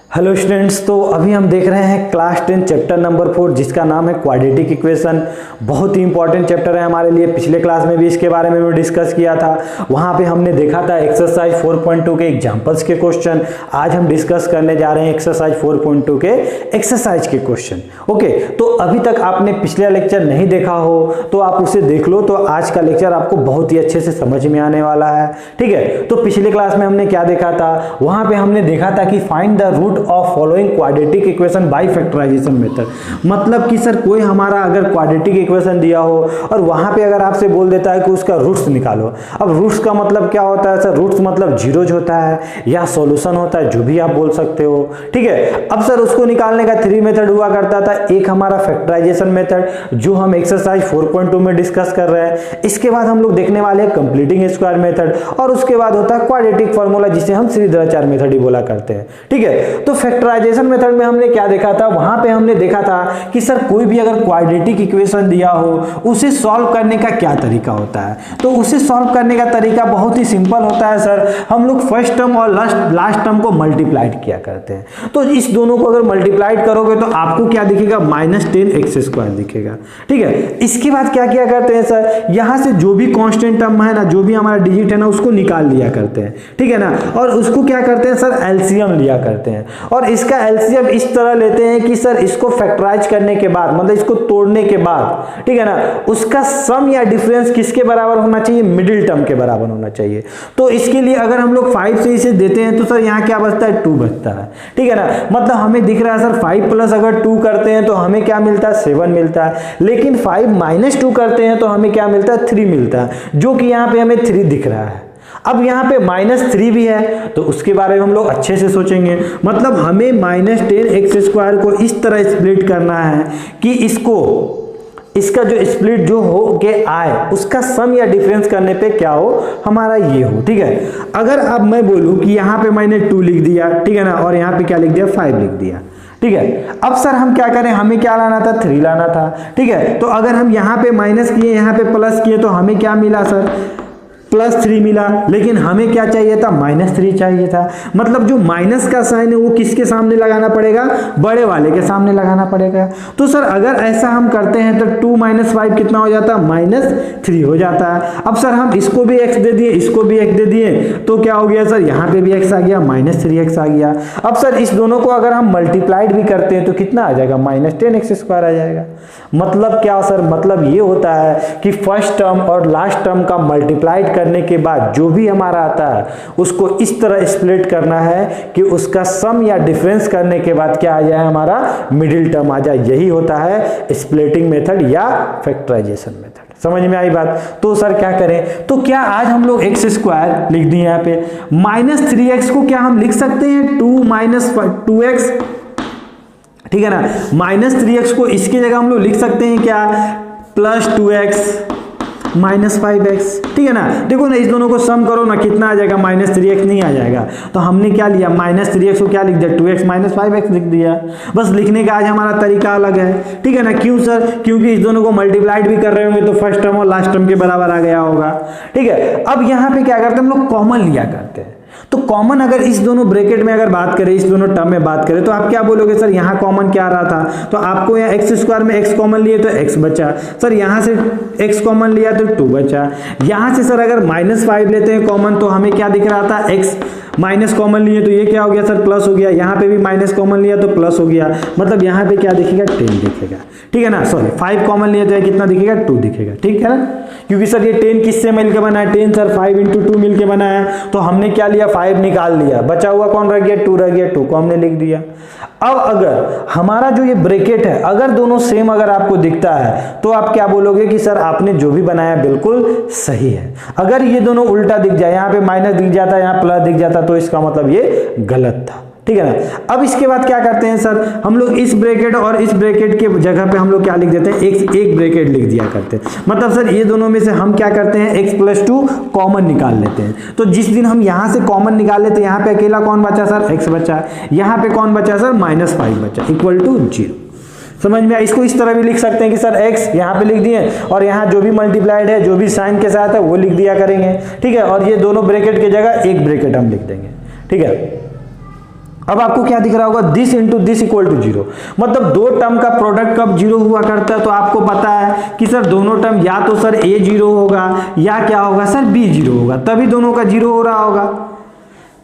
Hello students, तो अभी हम देख रहे हैं क्लास 10 चैप्टर नंबर 4 जिसका नाम है क्वाड्रेटिक इक्वेशन। बहुत ही इंपॉर्टेंट चैप्टर है हमारे लिए। पिछले क्लास में भी इसके बारे में डिस्कस किया था। वहाँ पे हमने देखा था एक्सरसाइज 4.2 के एग्जांपल्स के क्वेश्चन। आज हम डिस्कस करने जा रहे हैं एक्सरसाइज 4.2 के एक्सरसाइज के क्वेश्चन। ओके, तो अभी तक आपने पिछला लेक्चर नहीं देखा हो तो आप उसे देख लो, तो आज का लेक्चर आपको बहुत ही अच्छे से समझ में आने वाला है। ठीक है, तो पिछले क्लास में हमने क्या देखा था? वहाँ पे हमने देखा था कि find the root of following quadratic equation by factorization method. मतलब कि सर कोई हमारा अगर क्वाड्रेटिक इक्वेशन दिया हो और वहां पे अगर आपसे बोल देता है कि उसका रूट्स निकालो। अब रूट्स का मतलब क्या होता है सर? रूट्स मतलब जीरोज होता है या सॉल्यूशन होता है, जो भी आप बोल सकते हो। ठीक है, अब सर उसको निकालने का 3 मेथड हुआ करता था। एक हमारा फैक्टराइजेशन मेथड जो हम एक्सरसाइज 4.2 में डिस्कस कर रहे हैं। इसके बाद हम लोग देखने वाले हैं कंप्लीटिंग स्क्वायर मेथड, और उसके बाद होता है क्वाड्रेटिक फार्मूला जिसे हम श्रीधराचार्य मेथड ही बोला करते हैं। ठीक है, तो फैक्टराइजेशन मेथड में हमने क्या देखा था? वहां पे हमने देखा था कि सर कोई भी अगर क्वाड्रेटिक इक्वेशन दिया हो उसे सॉल्व करने का क्या तरीका होता है। तो उसे सॉल्व करने का तरीका बहुत ही सिंपल होता है सर। हम लोग फर्स्ट टर्म और लास्ट टर्म को मल्टीप्लाइड किया करते हैं। तो इस दोनों को अगर मल्टीप्लाइड करोगे तो आपको क्या दिखेगा? -10x² दिखेगा। ठीक है, इसके बाद क्या किया करते हैं सर? यहां से जो भी कांस्टेंट टर्म है ना, जो भी हमारा डिजिट है ना, उसको निकाल लिया करते हैं। ठीक है ना, और उसको क्या करते हैं सर? एलसीएम लिया करते हैं। और इसका एलसीएम इस तरह लेते हैं कि सर इसको फैक्टराइज करने के बाद, मतलब इसको तोड़ने के बाद, ठीक है ना, उसका सम या डिफरेंस किसके बराबर होना चाहिए? मिडिल टर्म के बराबर होना चाहिए। तो इसके लिए अगर हम लोग 5 से इसे देते हैं तो सर यहाँ क्या बचता है? 2 बचता है। ठीक है ना, मतलब हमें दिख रहा है सर 5 प्लस अगर 2 करते हैं तो हमें क्या मिलता है? 7 मिलता है। लेकिन 5 माइनस 2 करते हैं तो हमें क्या मिलता है? 3 मिलता है, जो कि यहाँ पे हमें 3 दिख रहा है। अब यहाँ पे -3 भी है तो उसके बारे में हम लोग अच्छे से सोचेंगे। मतलब हमें -10x² को इस तरह स्प्लिट करना है कि इसका जो स्प्लिट जो हो के आए उसका सम या डिफरेंस करने पे क्या हो? हमारा ये हो। ठीक है, अगर अब मैं बोलूं कि यहाँ पे मैंने 2 लिख दिया, ठीक है ना, और यहाँ पे क्या लिख दिया? 5 लिख दिया। ठीक है, अब सर हम क्या करें? हमें क्या लाना था? 3 लाना था। ठीक है, तो अगर हम यहाँ पे माइनस किए, यहाँ पे प्लस किए तो हमें क्या मिला सर? +3 मिला। लेकिन हमें क्या चाहिए था? -3 चाहिए था। मतलब जो माइनस का साइन है वो किसके सामने लगाना पड़ेगा? बड़े वाले के सामने लगाना पड़ेगा। तो सर अगर ऐसा हम करते हैं तो 2 - 5 कितना हो जाता है? -3 हो जाता है। अब सर हम इसको भी x दे दिए, इसको भी x दे दिए, तो क्या हो गया सर? यहाँ पे भी x आ गया, -3x आ गया। अब सर इस दोनों को अगर हम मल्टीप्लाइड भी करते हैं तो कितना आ जाएगा? -10x² आ जाएगा। मतलब क्या सर? मतलब ये होता है कि फर्स्ट टर्म और लास्ट टर्म का मल्टीप्लाइड करने के बाद जो भी हमारा आता है उसको इस तरह स्प्लिट करना है कि उसका सम या डिफरेंस करने के बाद क्या आ जाए? हमारा मिडिल टर्म आ जाए। यही होता है स्प्लिटिंग मेथड या फैक्टराइजेशन मेथड। समझ में आई बात? तो सर क्या करें? तो क्या आज हम लोग x² लिख दिए यहाँ पे, -3x को क्या हम लिख सकते हैं? 2 - 2x। ठीक है ना, -3x को इसकी जगह हम लोग लिख सकते हैं क्या? +2x -5x। ठीक है ना, देखो ना, इस दोनों को सम करो ना, कितना आ जाएगा? -3x नहीं आ जाएगा। तो हमने क्या लिया? -3x को क्या लिख दिया? 2x - 5x लिख दिया। बस लिखने का आज हमारा तरीका अलग है। ठीक है ना, क्यों सर? क्योंकि इस दोनों को मल्टीप्लाइड भी कर रहे होंगे तो फर्स्ट टर्म और लास्ट टर्म के बराबर आ गया होगा। ठीक है, अब यहाँ पे क्या करते हैं हम लोग? कॉमन लिया करते हैं। तो कॉमन अगर इस दोनों ब्रैकेट में अगर बात करें, इस दोनों टर्म में बात करें, तो आप क्या बोलोगे सर? यहाँ कॉमन क्या रहा था? तो आपको यहाँ x² में x कॉमन लिए तो x बचा। सर यहाँ से x कॉमन लिया तो 2 बचा। यहाँ से सर अगर -5 लेते हैं कॉमन तो हमें क्या दिख रहा था? x माइनस कॉमन लिए तो ये क्या हो गया सर? प्लस हो गया। यहाँ पे भी माइनस कॉमन लिया तो प्लस हो गया। मतलब यहाँ पे क्या दिखेगा? 10 दिखेगा। ठीक है ना, सॉरी 5 कॉमन लिए तो कितना दिखेगा? 2 दिखेगा। ठीक है ना, क्योंकि सर ये 10 किससे मिलकर बना है? 10 सर 5 × 2 मिलकर बना है। तो हमने क्या लिया? 5 निकाल लिया, बचा हुआ कौन रह गया? 2 रह गया। 2 को हमने लिख दिया। अब अगर हमारा जो ये ब्रैकेट है अगर दोनों सेम अगर आपको दिखता है तो आप क्या बोलोगे कि सर आपने जो भी बनाया बिल्कुल सही है। अगर ये दोनों उल्टा दिख जाए, यहाँ पे माइनस दिख जाता, यहाँ प्लस दिख जाता, तो इसका मतलब ये गलत था। ठीक है ना, अब इसके बाद क्या करते हैं सर? हम लोग इस ब्रैकेट और इस ब्रैकेट के जगह पे हम लोग क्या लिख देते हैं? एक ब्रैकेट लिख दिया करते हैं। मतलब सर ये दोनों में से हम क्या करते हैं? x + 2 कॉमन निकाल लेते हैं। तो जिस दिन हम यहाँ से कॉमन निकाल लेते हैं, यहाँ पे अकेला कौन बचा सर? x बचा। यहाँ पे कौन बचा सर? -5 बचा, = 0। समझ में? इसको इस तरह भी लिख सकते हैं कि सर x यहाँ पे लिख दिए और यहाँ जो भी मल्टीप्लाइड है, जो भी साइन के साथ है वो लिख दिया करेंगे। ठीक है, और ये दोनों ब्रैकेट की जगह एक ब्रैकेट हम लिख देंगे। ठीक है, अब आपको क्या दिख रहा होगा, this into this equal to 0, मतलब दो टर्म का प्रोडक्ट कब 0 हुआ करता है, तो आपको पता है कि सर दोनों टर्म या तो सर a 0 होगा या क्या होगा सर b 0 होगा, तभी दोनों का 0 हो रहा होगा,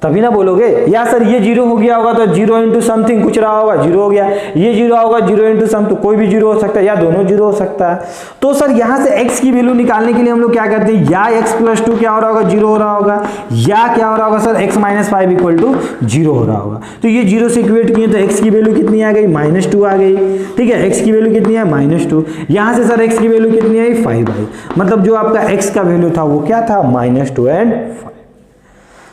तभी ना बोलोगे। या सर ये 0 हो गया होगा तो 0 इंटू समथिंग कुछ रहा होगा 0 हो गया, ये 0 होगा 0 इंटू सम, तो कोई भी 0 हो सकता है या दोनों 0 हो सकता है। तो सर यहां से x की वैल्यू निकालने के लिए हम लोग क्या करते हैं, या x प्लस 2 क्या हो रहा होगा 0 हो रहा होगा, या क्या हो रहा होगा sir x minus 5 equal to 0 हो रहा होगा। तो ये 0 से इक्वेट किए तो x की वैल्यू कितनी आ गई, -2 आ गई, ठीक है, x की वैल्यू कितनी है -2, यहां से सर x की वैल्यू कितनी आई 5 आई, मतलब जो आपका x का वैल्यू था वो क्या था -2 एंड 5।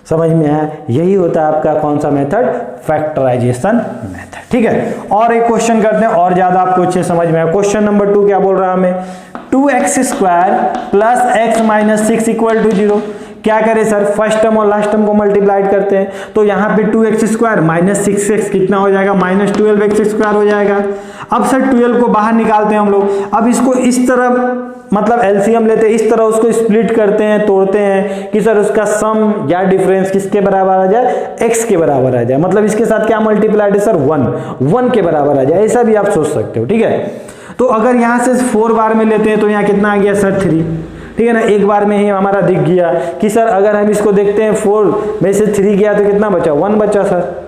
समझ में आया, यही होता है आपका कौन सा मेथड, फैक्टराइजेशन मेथड, ठीक है। और एक क्वेश्चन करते हैं और ज्यादा आपको अच्छे समझ में आया। क्वेश्चन नंबर 2 क्या बोल रहा है हमें, 2x² plus x minus 6 equal to 0। क्या करें सर, फर्स्ट टर्म और लास्ट टर्म को मल्टीप्लाइड करते हैं, तो यहाँ पे 2x² माइनस 6x कितना हो जाएगा, -12x² हो जाएगा। अब सर 12 को बाहर निकालते हैं हम लोग, अब इसको इस तरह मतलब एलसीएम लेते हैं, इस तरह उसको स्प्लिट करते हैं, तोड़ते हैं कि सर उसका सम या डिफरेंस किसके बराबर आ जाए, x के बराबर आ जाए, मतलब इसके साथ क्या मल्टीप्लाइड है सर 1 के बराबर आ जाए, ऐसा भी आप सोच सकते हो, ठीक है। तो अगर यहाँ से 4 बार में लेते हैं तो यहाँ कितना आ गया सर 3, ठीक है ना, एक बार में ही हमारा दिख गया कि सर अगर हम इसको देखते हैं 4 में से 3 गया तो कितना बचा, 1 बचा सर,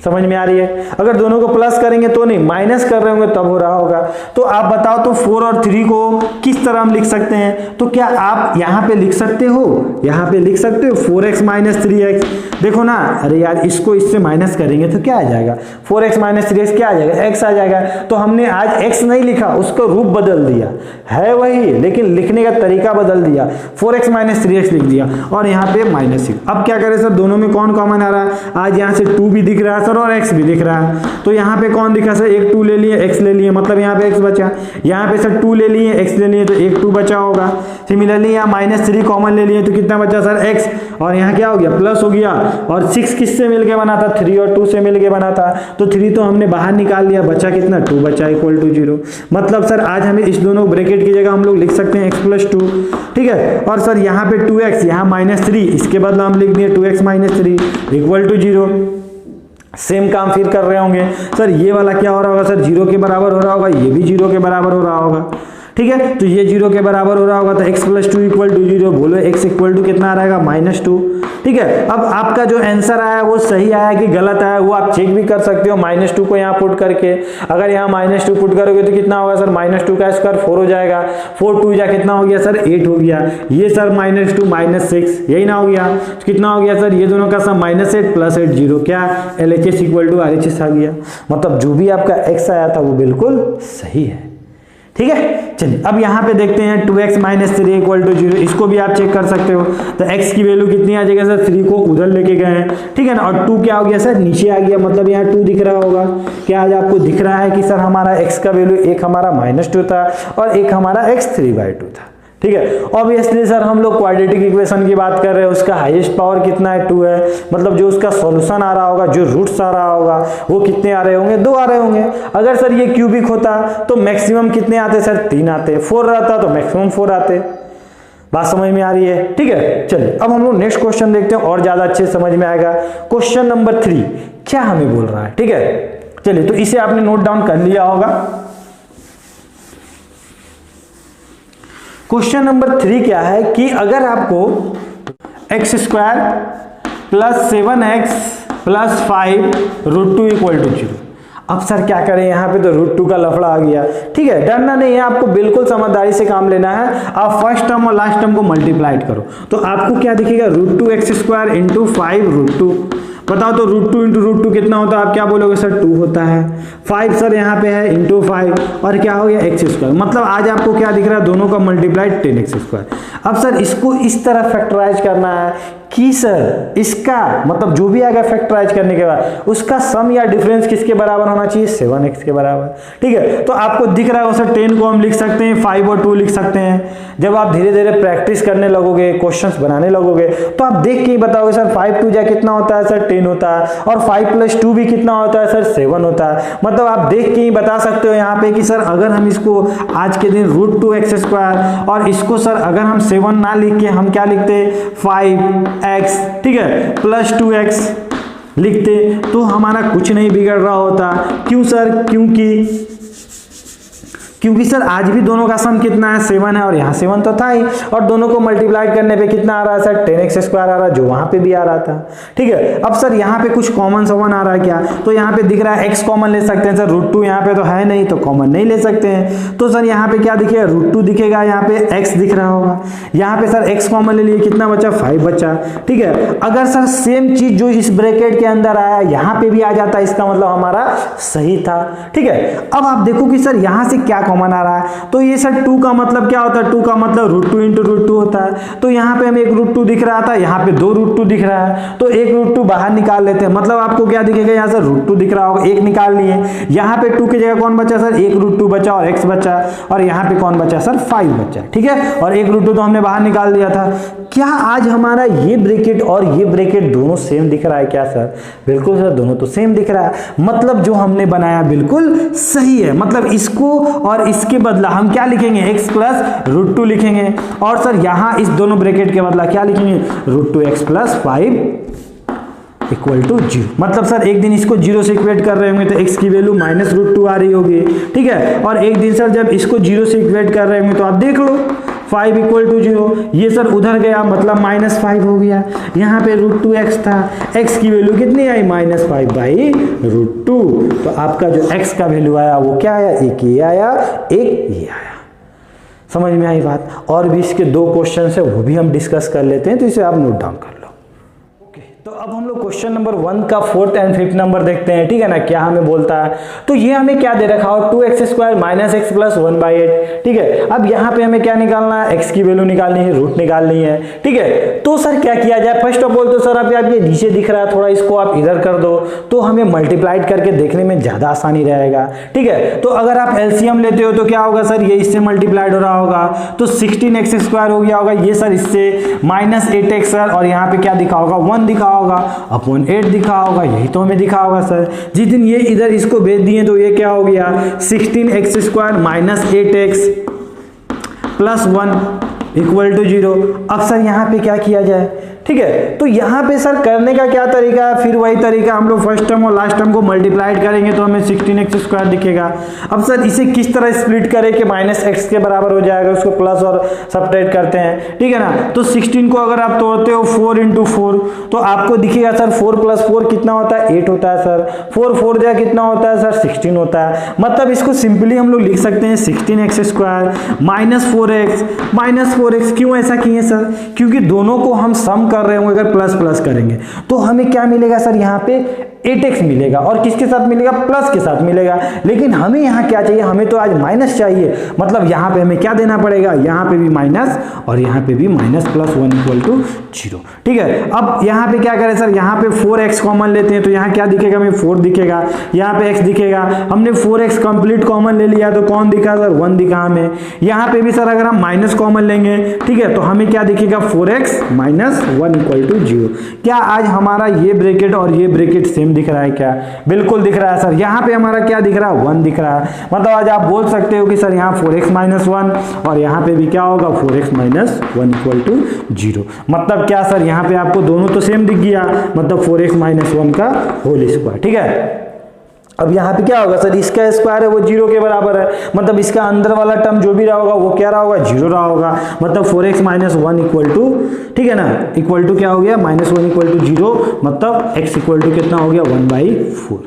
समझ में आ रही है। अगर दोनों को प्लस करेंगे तो नहीं, माइनस कर रहे होंगे तब हो रहा होगा। तो आप बताओ तो 4 और 3 को किस तरह हम लिख सकते हैं, तो क्या आप यहाँ पे लिख सकते हो, यहाँ पे लिख सकते हो 4x माइनस 3x, देखो ना, अरे यार इसको इससे माइनस करेंगे तो क्या आ जाएगा, 4x माइनस 3x क्या आ जाएगा, x आ जाएगा। तो हमने आज x नहीं लिखा, उसको रूप बदल दिया, है वही लेकिन लिखने का तरीका बदल दिया, 4x माइनस 3x लिख दिया और यहाँ पे -6। अब क्या करें सर, दोनों में कौन कॉमन आ रहा है, आज यहाँ से 2 भी दिख रहा है और x भी दिख रहा है, तो यहाँ पे कौन दिखा सर, एक 2 ले लिए x ले लिए, मतलब यहाँ पे x बचा, यहाँ पे सर 2 ले लिए x ले लिए तो एक 2 बचा होगा। सिमिलरली यहाँ -3 कॉमन ले लिए तो कितना बचा सर x, और यहाँ क्या हो गया प्लस हो गया, और 6 किससे मिलके बना था, 3 और 2 से मिलके बना था, तो 3 तो हमने बाहर निकाल लिया, बचा कितना 2 बचा इक्वल टू 0। मतलब सर आज हमें इस दोनों ब्रैकेट की जगह हम लोग लिख सकते हैं x प्लस 2, ठीक है। और सर यहाँ पे 2x, यहाँ -3, इसके बदला हम लिख दिए 2x minus 3 equal to 0। Same काम फिर कर रहे होंगे सर, ये वाला क्या हो रहा होगा सर, 0 के बराबर हो रहा होगा, ये भी 0 के बराबर हो रहा होगा, ठीक है। तो ये 0 के बराबर हो रहा होगा तो x प्लस 2 इक्वल टू 0, बोलो x इक्वल टू कितना आ रहेगा -2, ठीक है। अब आपका जो आंसर आया वो सही आया कि गलत आया वो आप चेक भी कर सकते हो, -2 को यहाँ पुट करके, अगर यहाँ -2 पुट करोगे तो कितना होगा सर, -2 का स्क्वायर 4 हो जाएगा, 4 2 जा कितना हो गया सर 8 हो गया, ये सर -2 -6 यही ना हो गया, तो कितना हो गया सर, ये दोनों का सम -8 प्लस 8 0, क्या LHS इक्वल टू RHS आ गया, मतलब जो भी आपका x आया था वो बिल्कुल सही है, ठीक है। चलिए अब यहाँ पे देखते हैं 2x माइनस 3 इक्वल टू 0, इसको भी आप चेक कर सकते हो। तो x की वैल्यू कितनी आ जाएगा सर, 3 को उधर लेके गए हैं, ठीक है ना, और 2 क्या हो गया सर, नीचे आ गया, मतलब यहाँ 2 दिख रहा होगा। क्या आज आपको दिख रहा है कि सर हमारा x का वैल्यू एक हमारा -2 था और एक हमारा x 3/2 था, ठीक है। ऑब्वियसली सर हम लोग क्वाड्रेटिक इक्वेशन की बात कर रहे हैं, उसका हाईएस्ट पावर कितना है 2 है, मतलब जो उसका सॉल्यूशन आ रहा होगा, जो रूट्स आ रहा होगा वो कितने आ रहे होंगे, 2 आ रहे होंगे। अगर सर ये क्यूबिक होता तो मैक्सिमम कितने आते सर, 3 आते, 4 रहता तो मैक्सिमम 4 आते। बात समझ में आ रही है, ठीक है। चलिए अब हम लोग नेक्स्ट क्वेश्चन देखते हैं और ज्यादा अच्छे समझ में आएगा। क्वेश्चन नंबर 3 क्या हमें बोल रहा है, ठीक है। चलिए तो इसे आपने नोट डाउन कर लिया होगा। क्वेश्चन नंबर 3 क्या है कि अगर आपको x² plus 7x plus 5 √2 equal to 0, अब सर क्या करें, यहाँ पे तो √2 का लफड़ा आ गया, ठीक है। डरना नहीं है, आपको बिल्कुल समझदारी से काम लेना है। आप फर्स्ट टर्म और लास्ट टर्म को मल्टीप्लाइड करो तो आपको क्या दिखेगा, √2x² इंटू 5 √2, बताओ तो √2 इंटू √2 कितना होता है, आप क्या बोलोगे सर 2 होता है। 5 सर यहाँ पे है इंटू 5 और क्या हो गया x², मतलब आज आपको क्या दिख रहा है, दोनों का मल्टीप्लाइड 10x²। अब सर इसको इस तरह फैक्टराइज करना है कि सर इसका मतलब जो भी आएगा फैक्टराइज करने के बाद उसका सम या डिफरेंस किसके बराबर होना चाहिए, 7x के बराबर, ठीक है। तो आपको दिख रहा है सर 10 को हम लिख सकते हैं, 5 और 2 लिख सकते हैं। जब आप धीरे धीरे प्रैक्टिस करने लगोगे, क्वेश्चंस बनाने लगोगे तो आप देख के ही बताओगे सर 5 2 जा कितना होता है सर 10 होता है, और 5 प्लस 2 भी कितना होता है सर 7 होता है। मतलब आप देख के ही बता सकते हो यहाँ पे कि सर अगर हम इसको आज के दिन √2x² और इसको सर अगर हम 7 ना लिख के हम क्या लिखते 5x, ठीक है, प्लस 2x, लिखते तो हमारा कुछ नहीं बिगड़ रहा होता। क्यों सर? क्योंकि सर आज भी दोनों का सम कितना है? 7 है और यहाँ 7 तो था ही, और दोनों को मल्टीप्लाई करने पे कितना आ रहा है सर? 10x² आ रहा है, जो वहां पे भी आ रहा था। ठीक है, अब सर यहाँ पे कुछ कॉमन समान आ रहा है क्या? तो यहाँ पे दिख रहा है x कॉमन ले सकते हैं सर, √2 यहाँ पे तो है नहीं तो कॉमन नहीं ले सकते हैं। तो सर यहाँ पे क्या दिखेगा? √2 दिखेगा, यहाँ पे x दिख रहा होगा। यहाँ पे सर x कॉमन ले लिए, कितना बचा? 5 बचा। ठीक है, अगर सर सेम चीज जो इस ब्रैकेट के अंदर आया यहाँ पे भी आ जाता, इसका मतलब हमारा सही था। ठीक है, अब आप देखो कि सर यहाँ से क्या कॉमन आ रहा है, तो ये सर 2 का मतलब क्या होता है? 2 का मतलब √2 × √2 होता है। तो यहाँ पे हमें एक √2 दिख रहा था, यहाँ पे 2 √2 दिख रहा है, तो एक √2 बाहर निकाल लेते हैं। मतलब आपको क्या दिखेगा? यहाँ से √2 दिख रहा होगा, एक निकाल लिए। यहाँ पे 2 की जगह कौन बचा सर? एक √2 बचा और x बचा, और यहाँ पे कौन बचा सर? 5 बचा। ठीक है, और एक √2 तो हमने बाहर निकाल दिया था। क्या आज हमारा ये ब्रैकेट और ये ब्रैकेट दोनों सेम दिख रहा है क्या सर? बिल्कुल सर, दोनों तो सेम दिख रहा है। मतलब जो हमने बनाया बिल्कुल सही है। मतलब इसको और इसके बदला हम क्या लिखेंगे? x + √2 लिखेंगे, और सर यहाँ इस दोनों ब्रैकेट के बदला क्या लिखेंगे? √2x + 5 = 0। मतलब सर एक दिन इसको 0 से इक्वेट कर रहे होंगे तो x की वैल्यू -√2 आ रही होगी। ठीक है, और एक दिन सर जब इसको 0 से इक्वेट कर रहे होंगे तो आप देख लो 5 = 0, ये सर उधर गया मतलब -5 हो गया। यहाँ पे √2x था, x की वैल्यू कितनी आई? -5/√2। तो आपका जो x का वैल्यू आया वो क्या आया? एक ये आया, एक ये आया। समझ में आई बात? और भी इसके 2 क्वेश्चन है, वो भी हम डिस्कस कर लेते हैं, तो इसे आप नोट डाउन कर लो। तो अब हम लोग क्वेश्चन नंबर 1 का 4th और 5th नंबर देखते हैं। ठीक है ना, क्या हमें बोलता है? तो ये हमें क्या दे रखा हो? 2x² - x + 1/8। ठीक है, अब यहाँ पे हमें क्या निकालना है? x की वैल्यू निकालनी है, रूट निकालनी है। ठीक है, तो सर क्या किया जाए? फर्स्ट ऑफ ऑल तो सर आप ये नीचे दिख रहा है, थोड़ा इसको आप इधर कर दो तो हमें मल्टीप्लाइड करके देखने में ज्यादा आसानी रहेगा। ठीक है, तो अगर आप एलसीएम लेते हो तो क्या होगा सर? ये इससे मल्टीप्लाइड हो रहा होगा, तो 16x² हो गया होगा, ये सर इससे -8x सर, और यहाँ पे क्या दिखा होगा? 1 दिखा होगा, अपॉन 8 दिखा होगा, यही तो हमें दिखा होगा सर। जिस दिन ये इधर इसको भेज दिए तो ये क्या हो गया? 16x² - 8x + 1 = 0। अब सर यहाँ पे क्या किया जाए? ठीक है, तो यहाँ पे सर करने का क्या तरीका है? फिर वही तरीका, हम लोग फर्स्ट टर्म और लास्ट टर्म को मल्टीप्लाइड करेंगे तो हमें 16x² दिखेगा। अब सर इसे किस तरह स्प्लिट करें कि -x के बराबर हो जाएगा, उसको प्लस और सब्ट्रैक्ट करते हैं। ठीक है ना, तो 16 को अगर आप तोड़ते हो 4 × 4 तो आपको दिखेगा सर 4 + 4 कितना होता है? 8 होता है सर। 4 4 जा कितना होता है सर? 16 होता है। मतलब इसको सिंपली हम लोग लिख सकते हैं 16x² - 4x। क्यों ऐसा किए सर? क्योंकि दोनों को हम सम कर रहे होंगे, अगर प्लस प्लस करेंगे तो हमें क्या मिलेगा सर? यहाँ पे 8x मिलेगा, और किसके साथ मिलेगा? प्लस के साथ मिलेगा। लेकिन हमें यहाँ क्या चाहिए? हमें तो आज माइनस चाहिए। मतलब यहाँ पे हमें क्या देना पड़ेगा? यहाँ पे भी माइनस और यहाँ पे भी माइनस, +1 = 0। ठीक है, अब यहाँ पे क्या करें सर? यहाँ पे 4x कॉमन लेते हैं तो यहाँ क्या दिखेगा? हमें 4 दिखेगा, यहाँ पे x दिखेगा। हमने 4x कंप्लीट कॉमन ले लिया तो कौन दिखा सर? 1 दिखा हमें। यहाँ पे भी सर अगर हम माइनस कॉमन लेंगे, ठीक है, तो हमें क्या दिखेगा? 4x - 1 = 0। क्या आज हमारा ये ब्रैकेट और ये ब्रैकेट सेम दिख रहा है क्या? बिल्कुल दिख रहा है सर। यहाँ पे हमारा क्या दिख रहा है? 1 दिख रहा है। मतलब आज आप बोल सकते हो कि सर यहाँ 4x - 1 और यहाँ पे भी क्या होगा? 4x - 1 = 0। मतलब क्या सर? यहाँ पे आपको दोनों तो सेम दिख गया, मतलब 4x - 1 का होल स्क्वायर। ठीक है, अब यहाँ पे क्या होगा सर? इसका स्क्वायर है वो 0 के बराबर है, मतलब इसका अंदर वाला टर्म जो भी रहा होगा वो क्या रहा होगा? 0 रहा होगा। मतलब 4x - 1 = ठीक है ना, इक्वल टू क्या हो गया? -1 = 0। मतलब x = कितना हो गया? 1/4।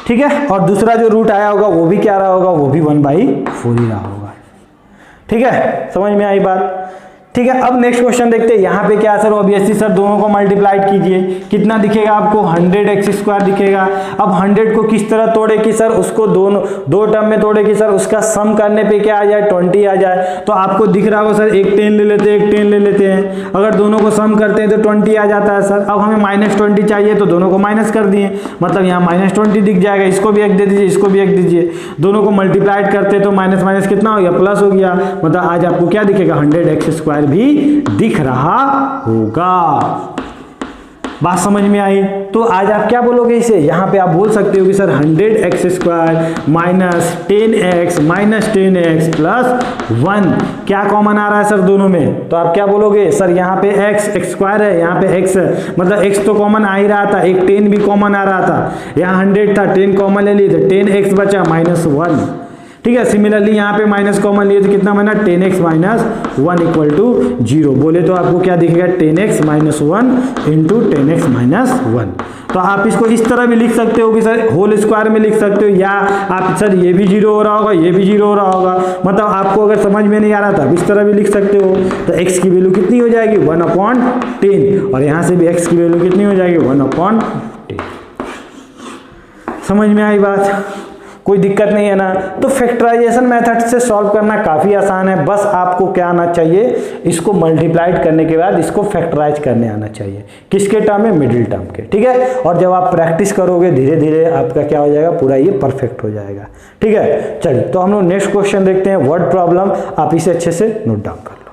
ठीक है, और दूसरा जो रूट आया होगा वो भी क्या रहा होगा? वो भी 1/4 ही रहा होगा। ठीक है, समझ में आई बात? ठीक है, अब नेक्स्ट क्वेश्चन देखते हैं। यहाँ पे क्या सर? ऑब्वियसली सर दोनों को मल्टीप्लाइड कीजिए, कितना दिखेगा आपको? 100x² दिखेगा। अब 100 को किस तरह तोड़े कि सर उसको दो टर्म में तोड़े कि सर उसका सम करने पे क्या आ जाए? 20 आ जाए। तो आपको दिख रहा होगा सर एक 10 ले लेते हैं, एक 10 ले लेते हैं। अगर दोनों को सम करते हैं तो 20 आ जाता है सर। अब हमें -20 चाहिए तो दोनों को माइनस कर दिए, मतलब यहाँ -20 दिख जाएगा। इसको भी 1 दे दीजिए, इसको भी 1 दीजिए। दोनों को मल्टीप्लाइड करते तो माइनस माइनस कितना हो गया? प्लस हो गया। मतलब आज आपको क्या दिखेगा? 100x² भी दिख रहा होगा। बात समझ में आई? तो आज आप क्या बोलोगे इसे, यहाँ पे आप बोल सकते हो कि sir 100x² minus 10x minus 10x plus 1 क्या कॉमन आ रहा है सर दोनों में? तो आप क्या बोलोगे सर यहाँ पे x² है, यहाँ पे x है, मतलब x तो कॉमन आ ही रहा था, एक 10 भी कॉमन आ रहा था, यहाँ 100 था 10 कॉमन ले लिए तो 10x बचा माइनस 1। ठीक है, सिमिलरली यहाँ पे माइनस कॉमन लिए तो कितना बना 10x माइनस 1 इक्वल टू 0। बोले तो आपको क्या दिखेगा 10x minus 1 into 10x minus 1। तो आप इसको इस तरह भी लिख सकते हो कि सर होल स्क्वायर में लिख सकते हो, या आप सर ये भी 0 हो रहा होगा ये भी 0 हो रहा होगा, मतलब आपको अगर समझ में नहीं आ रहा था इस तरह भी लिख सकते हो। तो x की वैल्यू कितनी हो जाएगी 1/10 और यहाँ से भी x की वैल्यू कितनी हो जाएगी 1/10। समझ में आई बात? कोई दिक्कत नहीं है ना? तो फैक्टराइजेशन मेथड से सॉल्व करना काफ़ी आसान है, बस आपको क्या आना चाहिए, इसको मल्टीप्लाइड करने के बाद इसको फैक्टराइज करने आना चाहिए। किसके टर्म में? मिडिल टर्म के। ठीक है, और जब आप प्रैक्टिस करोगे धीरे धीरे आपका क्या हो जाएगा, पूरा ये परफेक्ट हो जाएगा। ठीक है, चलिए तो हम लोग नेक्स्ट क्वेश्चन देखते हैं, वर्ड प्रॉब्लम। आप इसे अच्छे से नोट डाउन कर लो।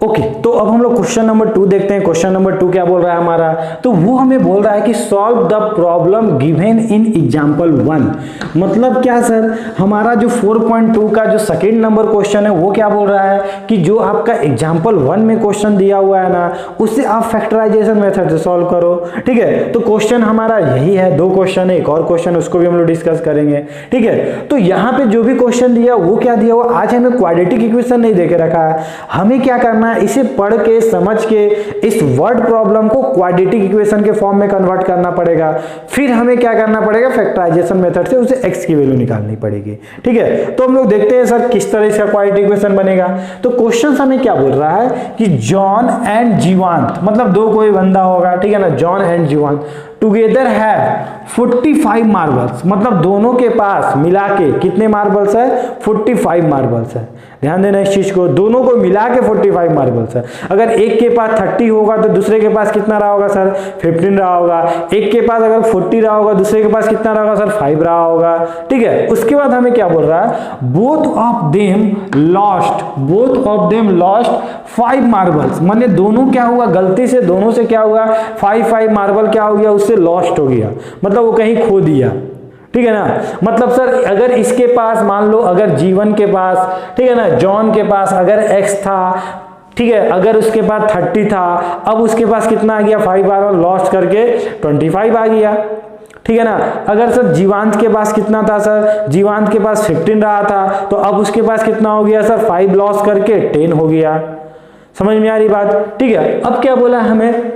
ओके, तो अब हम लोग क्वेश्चन नंबर 2 देखते हैं। क्वेश्चन नंबर 2 क्या बोल रहा है हमारा, तो वो हमें बोल रहा है कि solve the problem given in example 1। मतलब क्या सर, हमारा जो 4.2 का जो सेकंड नंबर क्वेश्चन है वो क्या बोल रहा है कि जो आपका एग्जांपल 1 में क्वेश्चन दिया हुआ है ना, उससे आप फैक्टराइजेशन मेथड से सॉल्व करो। ठीक है, तो क्वेश्चन हमारा यही है, 2 क्वेश्चन है, एक और क्वेश्चन उसको भी हम लोग डिस्कस करेंगे। ठीक है, तो यहाँ पे जो भी क्वेश्चन दिया वो क्या दिया हुआ, आज हमें क्वाड्रेटिक इक्वेशन नहीं देके रखा है, हमें क्या करना है, इसे पढ़ के समझ के इस वर्ड प्रॉब्लम को क्वाड्रेटिक इक्वेशन के फॉर्म में कन्वर्ट करना पड़ेगा। फिर हमें क्या करना पड़ेगा, फैक्टराइजेशन मेथड से उसे x की वैल्यू निकालनी पड़ेगी। ठीक है, तो हम लोग देखते हैं सर किस तरह से क्वाड्रेटिक इक्वेशन बनेगा। तो क्वेश्चन हमें क्या बोल रहा है कि जॉन एंड जीवांत, मतलब 2 कोई बंदा होगा, ठीक है ना, जॉन एंड जीवांत टुगेदर है 45 मार्बल्स, मतलब दोनों के पास मिला के कितने मार्बल्स है, 45 मार्बल्स है। ध्यान देना इस चीज को, दोनों को मिला के 45 मार्बल्स है। अगर एक के पास 30 होगा तो दूसरे के पास कितना रहा होगा सर, 15 रहा होगा। एक के पास अगर 40 रहा होगा दूसरे के पास कितना रहा होगा सर, 5 रहा होगा। ठीक है, उसके बाद हमें क्या बोल रहा है, both of them lost 5 marbles, माने दोनों क्या हुआ, गलती से दोनों से क्या हुआ, 5 मार्बल क्या हो गया, उससे लॉस्ट हो गया, मतलब वो कहीं खो दिया। ठीक है ना, मतलब सर अगर इसके पास मान लो, अगर जीवन के पास, ठीक है ना, जॉन के पास अगर x था, ठीक है, अगर उसके पास 30 था, अब उसके पास कितना आ गया, 5 मार्बल लॉस्ट करके 25 आ गया। ठीक है ना, अगर सर जीवांत के पास कितना था सर, जीवांत के पास 15 रहा था, तो अब उसके पास कितना हो गया सर, 5 लॉस करके 10 हो गया। समझ में आ रही बात? ठीक है, अब क्या बोला हमें,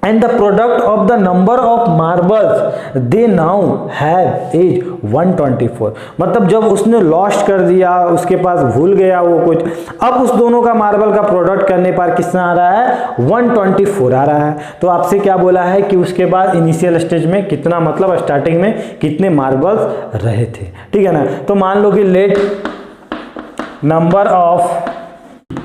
and the product of the number of marbles they now have is 124, मतलब जब उसने लॉस्ट कर दिया, उसके पास भूल गया वो कुछ, अब उस दोनों का मार्बल का प्रोडक्ट करने पर कितना आ रहा है, 124 आ रहा है। तो आपसे क्या बोला है कि उसके बाद इनिशियल स्टेज में कितना, मतलब स्टार्टिंग में कितने मार्बल्स रहे थे। ठीक है ना, तो मान लो कि लेट नंबर ऑफ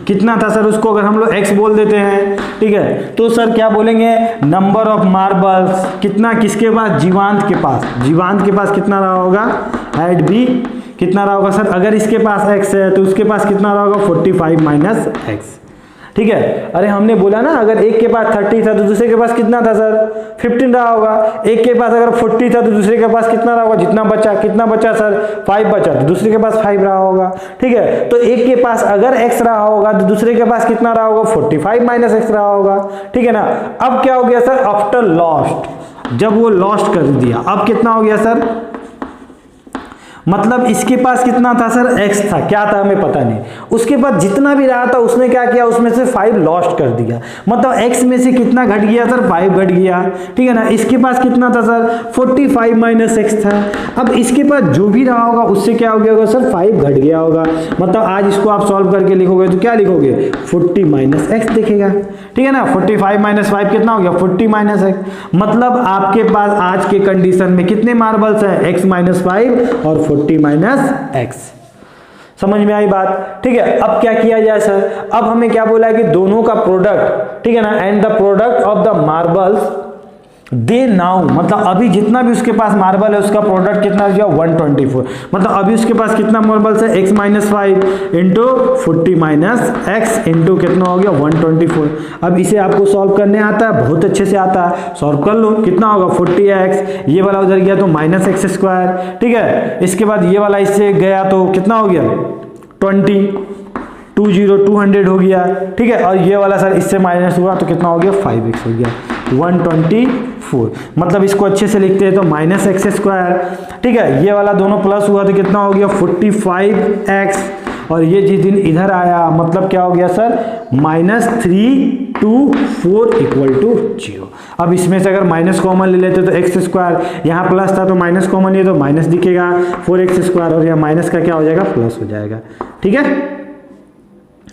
कितना था सर, उसको अगर हम लोग x बोल देते हैं। ठीक है, तो सर क्या बोलेंगे, नंबर ऑफ मार्बल्स कितना, किसके पास, जीवांत के पास, जीवांत के पास कितना रहा होगा, एड बी कितना रहा होगा सर, अगर इसके पास x है तो उसके पास कितना रहा होगा, 45 माइनस x। ठीक है, अरे हमने बोला ना अगर एक के पास 30 था तो दूसरे के पास कितना था सर, 15 रहा होगा। एक के पास अगर 40 था तो दूसरे के पास कितना रहा होगा, जितना बचा, कितना बचा सर, 5 बचा, तो दूसरे के पास 5 रहा होगा। ठीक है, तो एक के पास अगर x रहा होगा तो दूसरे के पास कितना रहा होगा, 45 माइनस x रहा होगा। ठीक है ना, अब क्या हो गया सर, आफ्टर लॉस्ट, जब वो लॉस्ट कर दिया, अब कितना हो गया सर, मतलब इसके पास कितना था सर, x था, क्या था हमें पता नहीं, उसके पास जितना भी रहा था उसने क्या किया, उसमें से 5 लॉस्ट कर दिया, मतलब x में से कितना घट गया सर, 5 घट गया। ठीक है ना, इसके पास कितना था सर, 45 माइनस x था। अब इसके पास जो भी रहा होगा उससे क्या हो गया होगा सर, 5 घट गया होगा। मतलब आज इसको आप सॉल्व करके लिखोगे तो क्या लिखोगे, 40 माइनस x दिखेगा। ठीक है ना, 45 माइनस 5 कितना हो गया, 40 माइनस x। मतलब आपके पास आज के कंडीशन में कितने मार्बल्स हैं, x माइनस 5 और 40 माइनस x। समझ में आई बात? ठीक है, अब क्या किया जाए सर, अब हमें क्या बोला है कि दोनों का प्रोडक्ट, ठीक है ना, and the product of the marbles they now मतलब अभी जितना भी उसके पास मार्बल है उसका प्रोडक्ट कितना हो गया 124। मतलब अभी उसके पास कितना मार्बल्स है x minus 5 into 40 minus x into कितना हो गया 124। अब इसे आपको सॉल्व करने आता है, बहुत अच्छे से आता है, सॉल्व कर लो। कितना होगा 40x, ये वाला उधर गया तो माइनस एक्स स्क्वायर, ठीक है। इसके बाद ये वाला इससे गया तो कितना हो गया 200 हो गया, ठीक है। और ये वाला सर इससे माइनस हुआ तो कितना हो गया 5x हो गया 124। मतलब इसको अच्छे से लिखते हैं तो माइनस एक्स स्क्वायर, ठीक है। ये वाला दोनों प्लस हुआ तो कितना हो गया 45x, और ये जिस दिन इधर आया मतलब क्या हो गया सर -324 इक्वल टू 0। अब इसमें से अगर माइनस कॉमन ले लेते तो एक्स स्क्वायर, यहाँ प्लस था तो माइनस कॉमन लिया तो माइनस दिखेगा 4x स्क्वायर, और यहाँ माइनस का क्या हो जाएगा प्लस हो जाएगा, ठीक है।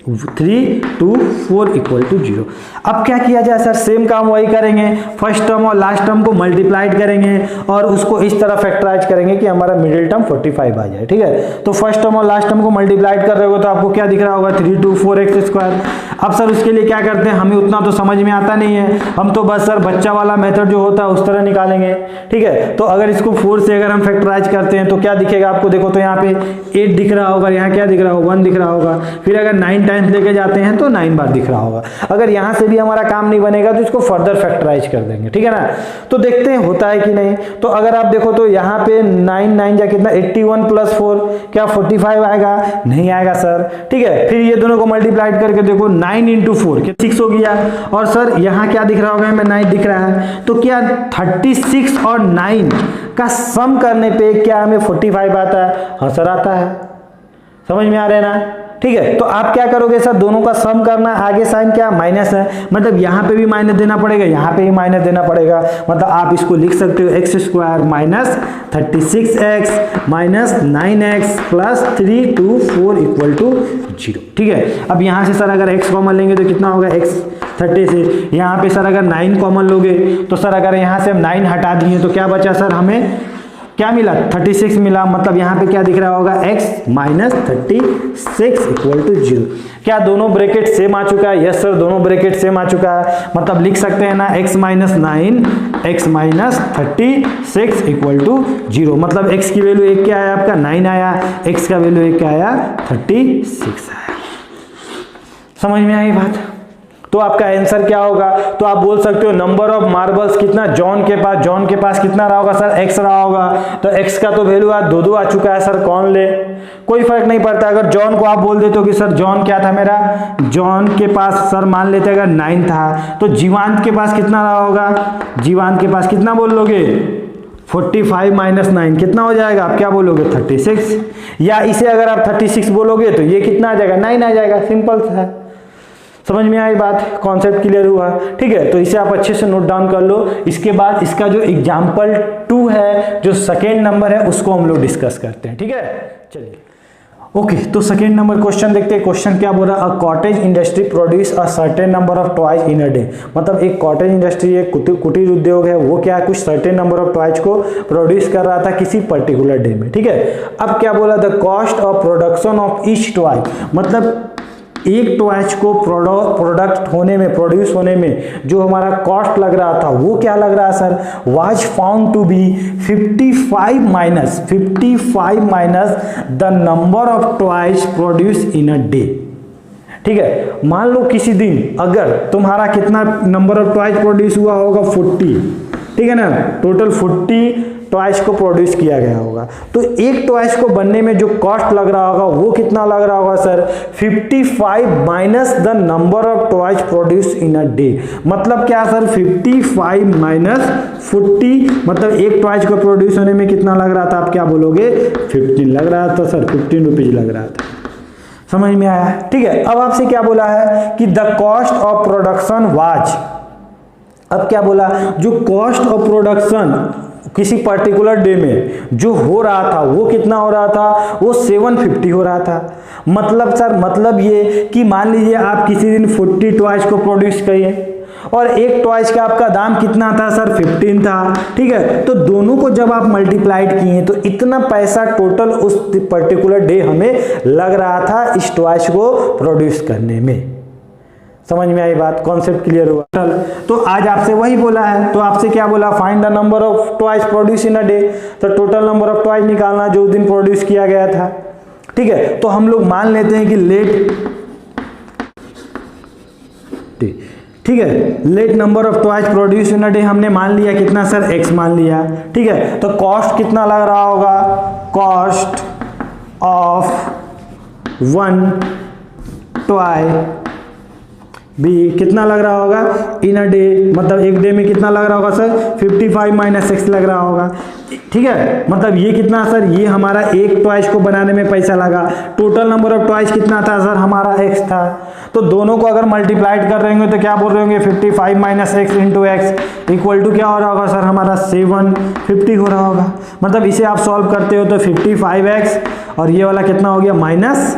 324 इक्वल टू 0। अब क्या किया जाए सर, सेम काम वही करेंगे, फर्स्ट टर्म और लास्ट टर्म को मल्टीप्लाइड करेंगे और उसको इस तरह फैक्टराइज करेंगे कि हमारा मिडिल टर्म 45 आ जाए, ठीक है। तो फर्स्ट टर्म और लास्ट टर्म को मल्टीप्लाइड कर रहे हो तो आपको क्या दिख रहा होगा 324x स्क्वायर। अब सर उसके लिए क्या करते हैं, हमें उतना तो समझ में आता नहीं है, हम तो बस सर बच्चा वाला मेथड जो होता है उस तरह निकालेंगे, ठीक है। तो अगर इसको 4 से अगर हम फैक्टराइज करते हैं तो क्या दिखेगा आपको, देखो तो यहाँ पे 8 दिख रहा होगा, यहाँ क्या दिख रहा होगा 1 दिख रहा होगा, फिर अगर 9 टाइम्स लेके जाते हैं तो 9 बार दिख रहा होगा। अगर यहाँ से भी हमारा काम नहीं बनेगा तो इसको फर्दर फैक्टराइज कर देंगे, ठीक है ना। तो देखते हैं होता है कि नहीं। तो अगर आप देखो तो यहाँ पे 9 9 जा कितना 81 प्लस 4 क्या 45 आएगा, नहीं आएगा सर, ठीक है। फिर ये दोनों को मल्टीप्लाइड करके देखो 9 इंटू 4 6 हो गया, और सर यहाँ क्या दिख रहा होगा हमें 9 दिख रहा है, तो क्या 36 और 9 का सम करने पे क्या हमें 45 आता है, हाँ सर आता है, समझ में आ रहा है ना, ठीक है। तो आप क्या करोगे सर, दोनों का सम करना, आगे साइन क्या माइनस है, मतलब यहाँ पे भी माइनस देना पड़ेगा, यहाँ पे भी माइनस देना पड़ेगा, मतलब आप इसको लिख सकते हो x square minus 36x minus 9x plus 324 equal to 0, ठीक है। अब यहाँ से सर अगर x कॉमन लेंगे तो कितना होगा x 30 से, यहाँ पे सर अगर 9 कॉमन लोगे तो सर अगर यहाँ से हम 9 हटा दिए तो क्या बचा सर, हमें क्या मिला 36 मिला, मतलब यहाँ पे क्या दिख रहा होगा x माइनस 36 इक्वल टू 0। क्या दोनों ब्रैकेट सेम आ चुका है, यस सर दोनों ब्रैकेट सेम आ चुका है, मतलब लिख सकते हैं ना x minus 9 x minus 36 equal to 0। मतलब x की वैल्यू एक क्या आया आपका 9 आया, x का वैल्यू एक क्या आया 36 आया। समझ में आई बात। तो आपका आंसर क्या होगा, तो आप बोल सकते हो नंबर ऑफ मार्बल्स कितना जॉन के पास कितना रहा होगा सर x रहा होगा, तो x का तो वैल्यू आज 2 आ चुका है सर, कौन ले कोई फर्क नहीं पड़ता। अगर जॉन को आप बोल देते हो कि सर जॉन क्या था मेरा, जॉन के पास सर मान लेते अगर 9 था, तो जीवांत के पास कितना रहा होगा, जीवांत के पास कितना बोल लोगे 45 माइनस 9 कितना हो जाएगा, आप क्या बोलोगे 36, या इसे अगर आप 36 बोलोगे तो ये कितना आ जाएगा 9 आ जाएगा, सिंपल सा है। समझ में आई बात, कॉन्सेप्ट क्लियर हुआ, ठीक है। तो इसे आप अच्छे से नोट डाउन कर लो। इसके बाद इसका जो एग्जाम्पल 2 है, जो सेकेंड नंबर है, उसको हम लोग डिस्कस करते हैं, ठीक है। चलिए ओके, तो सेकेंड नंबर क्वेश्चन देखते हैं। क्वेश्चन क्या बोल रहा है, a cottage industry produce a certain number of toys in a day. मतलब एक कॉटेज इंडस्ट्री, एक कुटीर उद्योग है, वो क्या कुछ सर्टेन नंबर ऑफ टॉयज को प्रोड्यूस कर रहा था किसी पर्टिकुलर डे में, ठीक है। अब क्या बोला, the cost of production of each toy, मतलब एक टॉयज को प्रोड्यूस होने में जो हमारा कॉस्ट लग रहा था वो क्या लग रहा है sir, was found to be 55 minus the number of toys produce in a day, ठीक है। मान लो किसी दिन अगर तुम्हारा कितना नंबर ऑफ टॉयज प्रोड्यूस हुआ होगा 40, ठीक है ना, टोटल 40 टॉयज को प्रोड्यूस किया गया होगा, तो एक टॉयज को बनने में जो कॉस्ट लग रहा होगा वो कितना लग रहा होगा sir 55 minus the number of toys produce in a day. मतलब क्या सर 55 माइनस 40, मतलब एक टॉयज को प्रोड्यूस होने में कितना लग रहा था, आप क्या बोलोगे 15 लग रहा था सर, 15 रुपीज लग रहा था। समझ में आया, ठीक है। अब आपसे क्या बोला है कि the cost of production was, अब क्या बोला, जो कॉस्ट ऑफ प्रोडक्शन किसी पर्टिकुलर डे में जो हो रहा था वो कितना हो रहा था, वो 750 हो रहा था। मतलब सर मतलब ये कि मान लीजिए आप किसी दिन 40 टॉयज को प्रोड्यूस करिए और एक टॉयज का आपका दाम कितना था सर 15 था, ठीक है। तो दोनों को जब आप मल्टीप्लाइड किए तो इतना पैसा टोटल उस पर्टिकुलर डे हमें लग रहा था इस टॉयज को प्रोड्यूस करने में। समझ में आई बात, कॉन्सेप्ट क्लियर हुआ। तो आज आपसे वही बोला है, तो आपसे क्या बोला, find the number of toys produce in a day. तो टोटल नंबर ऑफ टॉयज निकालना जो उस दिन प्रोड्यूस किया गया था। ठीक है, तो हम लोग मान लेते हैं कि let number of toys produce in a day हमने मान लिया कितना सर, x मान लिया। ठीक है, तो कॉस्ट कितना लग रहा होगा, कॉस्ट ऑफ 1 टॉय भी कितना लग रहा होगा इन अ डे, मतलब एक डे में कितना लग रहा होगा सर, 55 माइनस x लग रहा होगा। ठीक है, मतलब ये कितना सर, ये हमारा एक टॉयज को बनाने में पैसा लगा। टोटल नंबर ऑफ टॉयज कितना था सर, हमारा x था। तो दोनों को अगर मल्टीप्लाइड कर रहे होंगे तो क्या बोल रहे होंगे, 55 minus x into x equal to क्या हो रहा होगा सर, हमारा 750 हो रहा होगा। मतलब इसे आप सॉल्व करते हो तो 55x और ये वाला कितना हो गया minus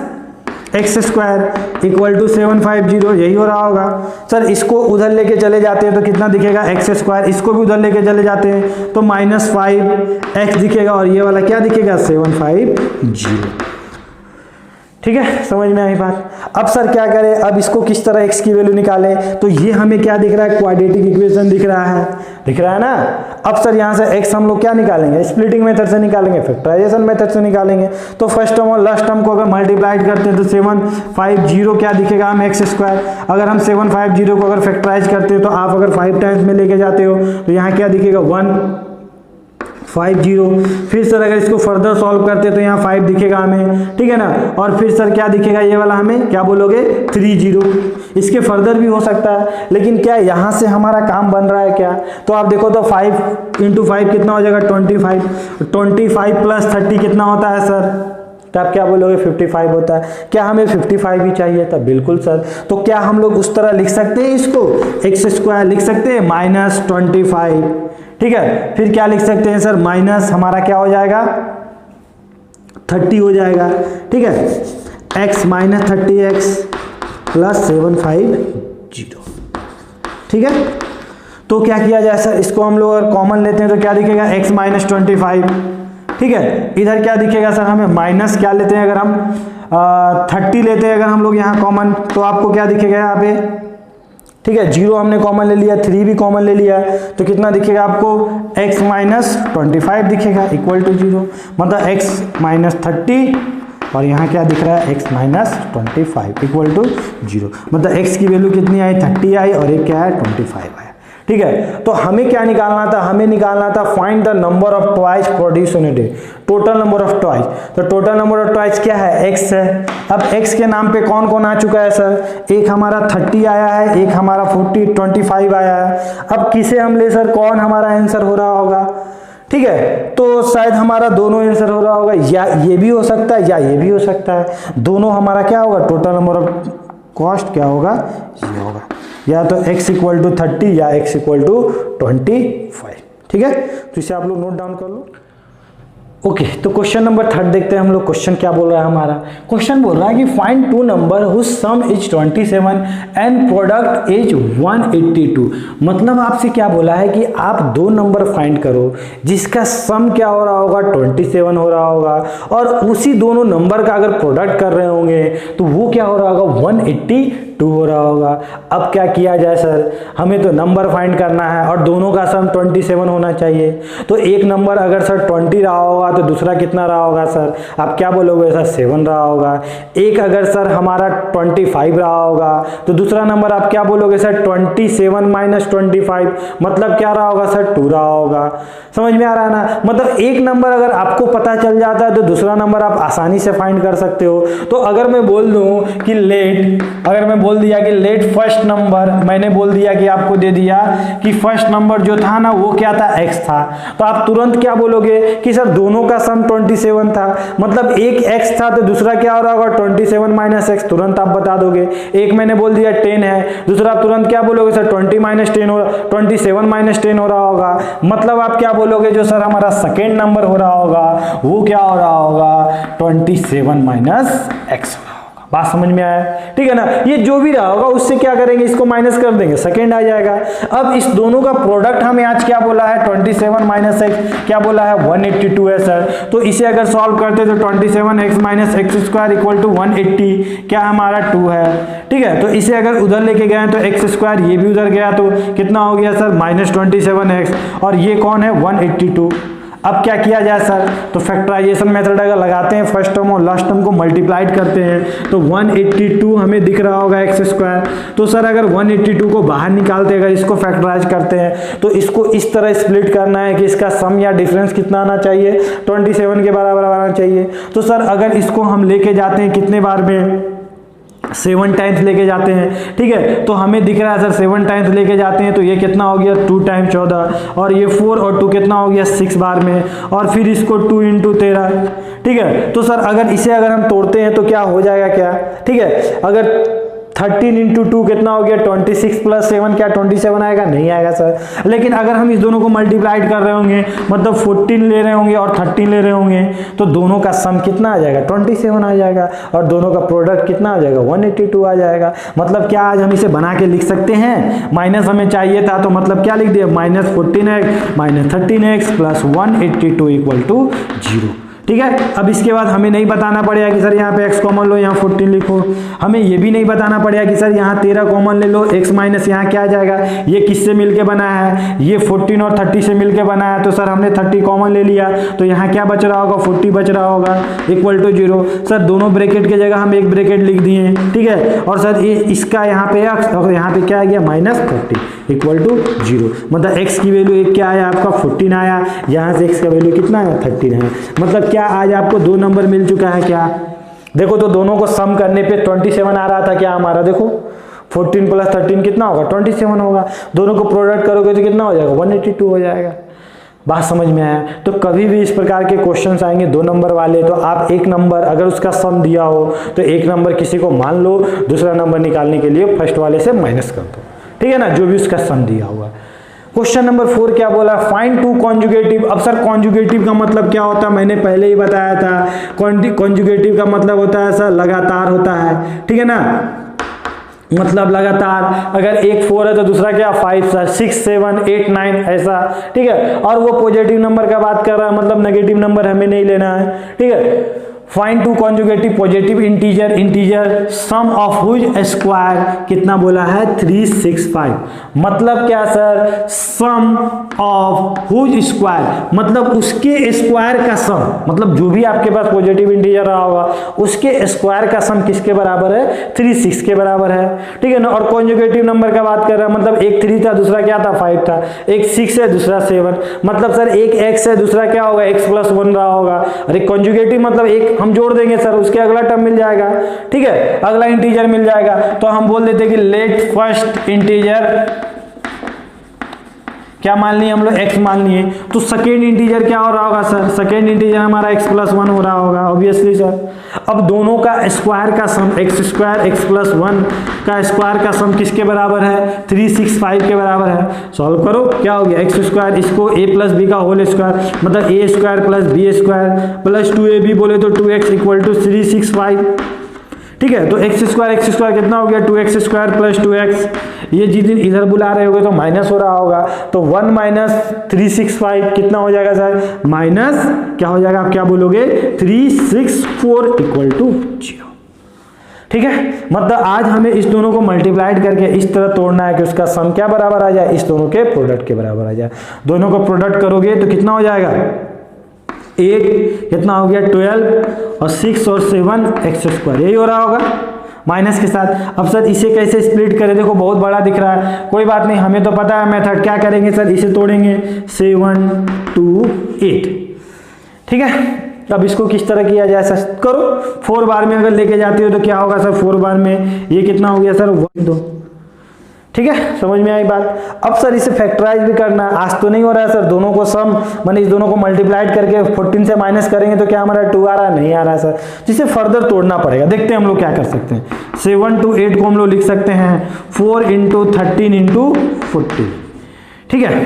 x square equal to 750, यही हो रहा होगा सर। इसको उधर लेके चले जाते हैं तो कितना दिखेगा, एक्स स्क्वायर, इसको भी उधर लेके चले जाते हैं तो -5x दिखेगा और ये वाला क्या दिखेगा, 750। ठीक है, समझ में आई बात। अब सर क्या करें, अब इसको किस तरह x की वैल्यू निकालें, तो ये हमें क्या दिख रहा है, क्वाड्रेटिक इक्वेशन दिख रहा है ना। अब सर यहाँ से x हम लोग क्या निकालेंगे, स्प्लिटिंग मेथड से निकालेंगे, फैक्टराइजेशन मेथड से निकालेंगे। तो फर्स्ट टर्म और लास्ट टर्म को अगर मल्टीप्लाइड करते हैं तो 750 क्या दिखेगा, हम एक्स स्क्वायर। अगर हम 750 को अगर फैक्टराइज करते हैं तो आप अगर 5 टाइम्स में लेके जाते हो तो यहाँ क्या दिखेगा, 150। फिर सर अगर इसको फर्दर सॉल्व करते हैं तो यहाँ 5 दिखेगा हमें, ठीक है ना। और फिर सर क्या दिखेगा, ये वाला हमें क्या बोलोगे, 30। इसके फर्दर भी हो सकता है, लेकिन क्या यहाँ से हमारा काम बन रहा है क्या, तो आप देखो तो 5 × 5 कितना हो जाएगा, 25 प्लस 30 कितना होता है सर, तो आप क्या बोलोगे, 55 होता है। क्या हमें 55 ही चाहिए था, बिल्कुल सर। तो क्या हम लोग उस तरह लिख सकते हैं, इसको एक्स स्क्वायर लिख सकते हैं -25, ठीक है। फिर क्या लिख सकते हैं सर, माइनस हमारा क्या हो जाएगा, 30 हो जाएगा, ठीक है। x माइनस 30x प्लस 750, ठीक है। तो क्या किया जाए सर, इसको हम लोग अगर कॉमन लेते हैं तो क्या दिखेगा, x माइनस 25, ठीक है। इधर क्या दिखेगा सर, हमें माइनस क्या लेते हैं, अगर हम 30 लेते हैं अगर हम लोग यहाँ कॉमन, तो आपको क्या दिखेगा यहाँ पे, ठीक है। 0 हमने कॉमन ले लिया, 3 भी कॉमन ले लिया, तो कितना दिखेगा आपको, x माइनस 25 दिखेगा इक्वल टू 0, मतलब x माइनस 30 और यहाँ क्या दिख रहा है, x माइनस 25 इक्वल टू 0, मतलब x की वैल्यू कितनी आई, 30 आई और एक क्या है, 25 आया, ठीक है। तो हमें क्या निकालना था, हमें निकालना था find the number of toys produce in a day, total number of toys. तो टोटल नंबर ऑफ टॉयज क्या है, x है। अब x के नाम पे कौन कौन आ चुका है सर, एक हमारा 30 आया है, एक हमारा 25 आया है। अब किसे हम ले सर, कौन हमारा आंसर हो रहा होगा, ठीक है। तो शायद हमारा दोनों आंसर हो रहा होगा, या ये भी हो सकता है या ये भी हो सकता है, दोनों हमारा क्या होगा, टोटल नंबर ऑफ कॉस्ट क्या होगा, ये होगा, या तो x इक्वल टू 30 या x इक्वल टू 25, ठीक है। तो इसे आप लोग नोट डाउन कर लो। ओके, तो क्वेश्चन नंबर 3 देखते हैं हम लोग। क्वेश्चन क्या बोल रहा है हमारा, क्वेश्चन बोल रहा है कि find 2 number whose sum is 27 and product is 182। मतलब आपसे क्या बोला है कि आप 2 नंबर फाइंड करो जिसका सम क्या हो रहा होगा, 27 हो रहा होगा, और उसी दोनों नंबर का अगर प्रोडक्ट कर रहे होंगे तो वो क्या हो रहा होगा, 182 हो रहा होगा। अब क्या किया जाए सर, हमें तो नंबर फाइंड करना है और दोनों का सम 27 होना चाहिए। तो एक नंबर अगर सर 20 रहा होगा तो दूसरा कितना रहा होगा सर, आप क्या बोलोगे सर, 7 रहा होगा। एक अगर सर हमारा 25 रहा होगा तो दूसरा नंबर आप क्या बोलोगे सर, 27 माइनस 25, मतलब क्या रहा होगा सर, 2 रहा होगा। समझ में आ रहा है ना, मतलब एक नंबर अगर आपको पता चल जाता है तो दूसरा नंबर आप आसानी से फाइंड कर सकते हो। तो अगर मैं बोल दूं कि लेट फर्स्ट नंबर, मैंने बोल दिया कि आपको दे दिया कि फर्स्ट नंबर जो था ना वो क्या था, x था, तो आप तुरंत क्या बोलोगे कि सर दोनों का सम 27 था, मतलब एक x था तो दूसरा क्या हो रहा होगा, 27 माइनस x, तुरंत आप बता दोगे। एक मैंने बोल दिया 10 है, दूसरा आप तुरंत क्या बोलोगे सर, 20 माइनस 10 हो, 27 माइनस 10 हो रहा होगा, मतलब आप क्या बोलोगे, जो सर हमारा सेकेंड नंबर हो रहा होगा वो क्या हो रहा होगा, 27 माइनस x हो रहा होगा। बात समझ में आया? ठीक है ना। ये जो भी रहा होगा उससे क्या करेंगे, इसको माइनस कर देंगे, सेकेंड आ जाएगा। अब इस दोनों का प्रोडक्ट हमें आज क्या बोला है, 27 माइनस एक्स क्या बोला है, 182 है सर। तो इसे अगर सॉल्व करते तो 27x minus x square equal to 180 क्या हमारा 2 है। ठीक है, तो इसे अगर उधर लेके गए तो एक्स स्क्वायर ये भी उधर गया तो कितना हो गया सर, माइनस 27x, और ये कौन है 182। अब क्या किया जाए सर, तो फैक्टराइजेशन मेथड अगर लगाते हैं, फर्स्ट टर्म और लास्ट टर्म को मल्टीप्लाइड करते हैं तो 182 हमें दिख रहा होगा एक्स स्क्वायर। तो सर अगर 182 को बाहर निकालते हैं, अगर इसको फैक्टराइज करते हैं तो इसको इस तरह स्प्लिट करना है कि इसका सम या डिफरेंस कितना आना चाहिए, 27 के बराबर आना चाहिए। तो सर अगर इसको हम लेके जाते हैं कितने बार में, 7 टाइम्स लेके जाते हैं। ठीक है, तो हमें दिख रहा है सर 7 टाइम्स लेके जाते हैं तो ये कितना हो गया 2 टाइम्स 14, और ये 4 और 2 कितना हो गया 6 बार में, और फिर इसको 2 इंटू 13। ठीक है, तो सर अगर इसे अगर हम तोड़ते हैं तो क्या हो जाएगा क्या, ठीक है, अगर 13 इंटू 2 कितना हो गया 26 प्लस 7 क्या 27 आएगा, नहीं आएगा सर। लेकिन अगर हम इस दोनों को मल्टीप्लाइड कर रहे होंगे, मतलब 14 ले रहे होंगे और 13 ले रहे होंगे, तो दोनों का सम कितना आ जाएगा 27 आ जाएगा, और दोनों का प्रोडक्ट कितना आ जाएगा 182 आ जाएगा। मतलब क्या आज हम इसे बना के लिख सकते हैं, माइनस हमें चाहिए था तो मतलब क्या लिख दिया, minus 14x minus 13x plus 182 equal to 0। ठीक है, अब इसके बाद हमें नहीं बताना पड़ेगा कि सर यहाँ पे x कॉमन लो, यहाँ 14 लिखो। हमें ये भी नहीं बताना पड़ेगा कि सर यहाँ 13 कॉमन ले लो, x माइनस यहाँ क्या आ जाएगा, ये किससे मिलके बना है, ये 14 और 30 से मिलके बना है। तो सर हमने 30 कॉमन ले लिया तो यहाँ क्या बच रहा होगा, 40 बच रहा होगा इक्वल टू 0। सर दोनों ब्रैकेट की जगह हम एक ब्रैकेट लिख दिए। ठीक है, और सर ये इसका यहाँ पे x और यहाँ पे क्या आ गया माइनस 40 इक्वल टू 0। मतलब x की वैल्यू एक क्या आया आपका 14 आया, यहाँ से x का वैल्यू कितना आया 13 है। मतलब क्या आज आपको 2 नंबर मिल चुका है क्या, देखो तो दोनों को सम करने पे 27 आ रहा था क्या हमारा, देखो 14 प्लस 13 कितना होगा 27 होगा, दोनों को प्रोडक्ट करोगे तो कितना हो जाएगा 182 हो जाएगा। बात समझ में आया? तो कभी भी इस प्रकार के क्वेश्चंस आएंगे 2 नंबर वाले तो आप एक नंबर अगर उसका सम दिया हो तो एक नंबर किसी को मान लो, दूसरा नंबर निकालने के लिए फर्स्ट वाले से माइनस कर दो। ठीक है ना, जो भी उसका सम दिया हुआ। क्वेश्चन नंबर 4 क्या बोला, फाइंड 2 कॉन्जुगेटिव। अब सर कॉन्जुगेटिव का मतलब क्या होता है, मैंने पहले ही बताया था, कॉन्जुगेटिव का मतलब होता है सर लगातार होता है। ठीक है ना, मतलब लगातार, अगर एक 4 है तो दूसरा क्या 5, 6, 7, 8, 9 ऐसा। ठीक है, और वो पॉजिटिव नंबर का बात कर रहा है, मतलब नेगेटिव नंबर हमें नहीं लेना है। ठीक है, find 2 consecutive positive integer sum of whose square कितना बोला है 365। मतलब क्या sir, sum of whose square मतलब उसके स्क्वायर का सम, मतलब जो भी आपके पास पॉजिटिव इंटीजर रहा होगा उसके स्क्वायर का सम किसके बराबर है 36 के बराबर है। ठीक है ना, और कॉन्जुगेटिव नंबर का बात कर रहा है, मतलब एक 3 था दूसरा क्या था 5 था, एक 6 है दूसरा 7, मतलब सर एक x है दूसरा क्या होगा x प्लस 1 रहा होगा। अरे कॉन्जुगेटिव मतलब एक हम जोड़ देंगे सर, उसके अगला टर्म मिल जाएगा। ठीक है, अगला इंटीजर मिल जाएगा, तो हम बोल देते कि लेट फर्स्ट इंटीजर क्या मान लिए हम लोग x मान लिए, तो सेकेंड इंटीजर क्या हो रहा होगा सर, सेकेंड इंटीजर हमारा x प्लस 1 हो रहा होगा ऑब्वियसली सर। अब दोनों का स्क्वायर का सम x स्क्वायर x प्लस 1 का स्क्वायर का सम किसके बराबर है 365 के बराबर है। सॉल्व करो, क्या हो गया x स्क्वायर, इसको a प्लस बी का होल स्क्वायर मतलब a square plus b square plus 2ab बोले तो 2x इक्वल टू 365। ठीक है, तो x स्क्वायर कितना हो गया 2x स्क्वायर प्लस 2x, ये जिस दिन इधर बुला रहे होगे तो माइनस हो रहा होगा, तो 1 माइनस 365 कितना हो जाएगा सर, माइनस क्या हो जाएगा, आप क्या बोलोगे 364 इक्वल टू 0। ठीक है, मतलब आज हमें इस दोनों को मल्टीप्लाइड करके इस तरह तोड़ना है कि उसका सम क्या बराबर आ जाए, इस दोनों के प्रोडक्ट के बराबर आ जाए। दोनों को प्रोडक्ट करोगे तो कितना हो जाएगा 8 कितना हो गया 12 और 6 और 7 एक्स स्क्वायर, यही हो रहा होगा माइनस के साथ। अब सर इसे कैसे स्प्लिट करें, देखो बहुत बड़ा दिख रहा है, कोई बात नहीं, हमें तो पता है मेथड। क्या करेंगे सर, इसे तोड़ेंगे 7 2 8। ठीक है, अब इसको किस तरह किया जाए सर, करो 4 बार में अगर लेके जाते हो तो क्या होगा सर 4 बार में ये कितना हो गया सर 1 2। ठीक है, समझ में आई बात। अब सर इसे फैक्टराइज भी करना है, आज तो नहीं हो रहा है सर, दोनों को सम माने इस दोनों को मल्टीप्लाइड करके 14 से माइनस करेंगे तो क्या हमारा 2 आ रहा है, नहीं आ रहा है सर, जिसे फर्दर तोड़ना पड़ेगा। देखते हैं हम लोग क्या कर सकते हैं। 7 to 8 को हम लोग लिख सकते हैं 4 into 13 into 40। ठीक है,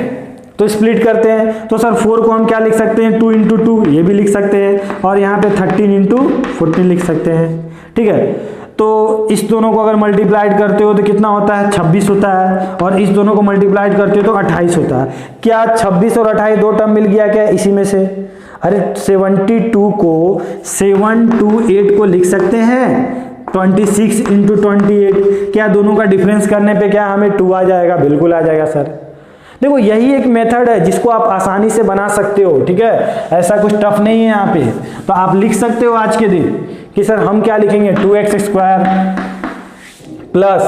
तो स्प्लिट करते हैं, तो सर 4 को हम क्या लिख सकते हैं 2 into 2 ये भी लिख सकते हैं, और यहाँ पे 13 into 14 लिख सकते हैं। ठीक है, तो इस दोनों को अगर मल्टीप्लाइड करते हो तो कितना होता है 26 होता है, और इस दोनों को मल्टीप्लाइड करते हो तो 28 होता है। क्या 26 और 28 दो टर्म मिल गया क्या इसी में से? अरे 72 को 728 को लिख सकते हैं 26 इंटू 28। क्या दोनों का डिफरेंस करने पे क्या हमें 2 आ जाएगा? बिल्कुल आ जाएगा सर। देखो यही एक मेथड है जिसको आप आसानी से बना सकते हो, ठीक है, ऐसा कुछ टफ नहीं है यहाँ पे। तो आप लिख सकते हो आज के दिन कि सर हम क्या लिखेंगे 2x स्क्वायर प्लस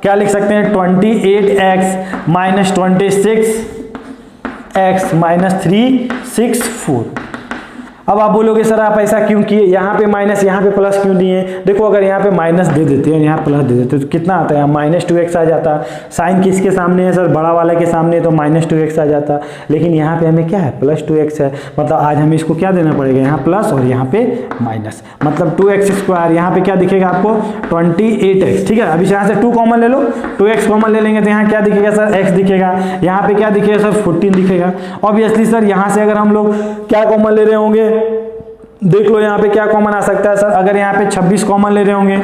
क्या लिख सकते हैं 28x माइनस 26x माइनस 364। अब आप बोलोगे सर आप ऐसा क्यों किए, यहाँ पे माइनस यहाँ पे प्लस क्यों दिए? देखो अगर यहाँ पे माइनस दे देते हैं यहाँ प्लस दे देते तो कितना आता है? माइनस 2x आ जाता। साइन किसके सामने है सर? बड़ा वाला के सामने, तो माइनस 2x आ जाता। लेकिन यहाँ पे हमें क्या है? प्लस 2x है, मतलब आज हमें इसको क्या देना पड़ेगा? यहाँ प्लस और यहाँ पे माइनस, मतलब 2x स्क्वायर। यहाँ पे क्या दिखेगा आपको? 28x। ठीक है, अब इस यहाँ से 2 कॉमन ले लो, 2x कॉमन ले लेंगे तो यहाँ क्या दिखेगा सर? x दिखेगा। यहाँ पे क्या दिखेगा सर? 14 दिखेगा। ऑब्वियसली सर यहाँ से अगर हम लोग क्या कॉमन ले रहे होंगे, देख लो यहाँ पे क्या कॉमन आ सकता है सर? अगर यहाँ पे 26 कॉमन ले रहे होंगे,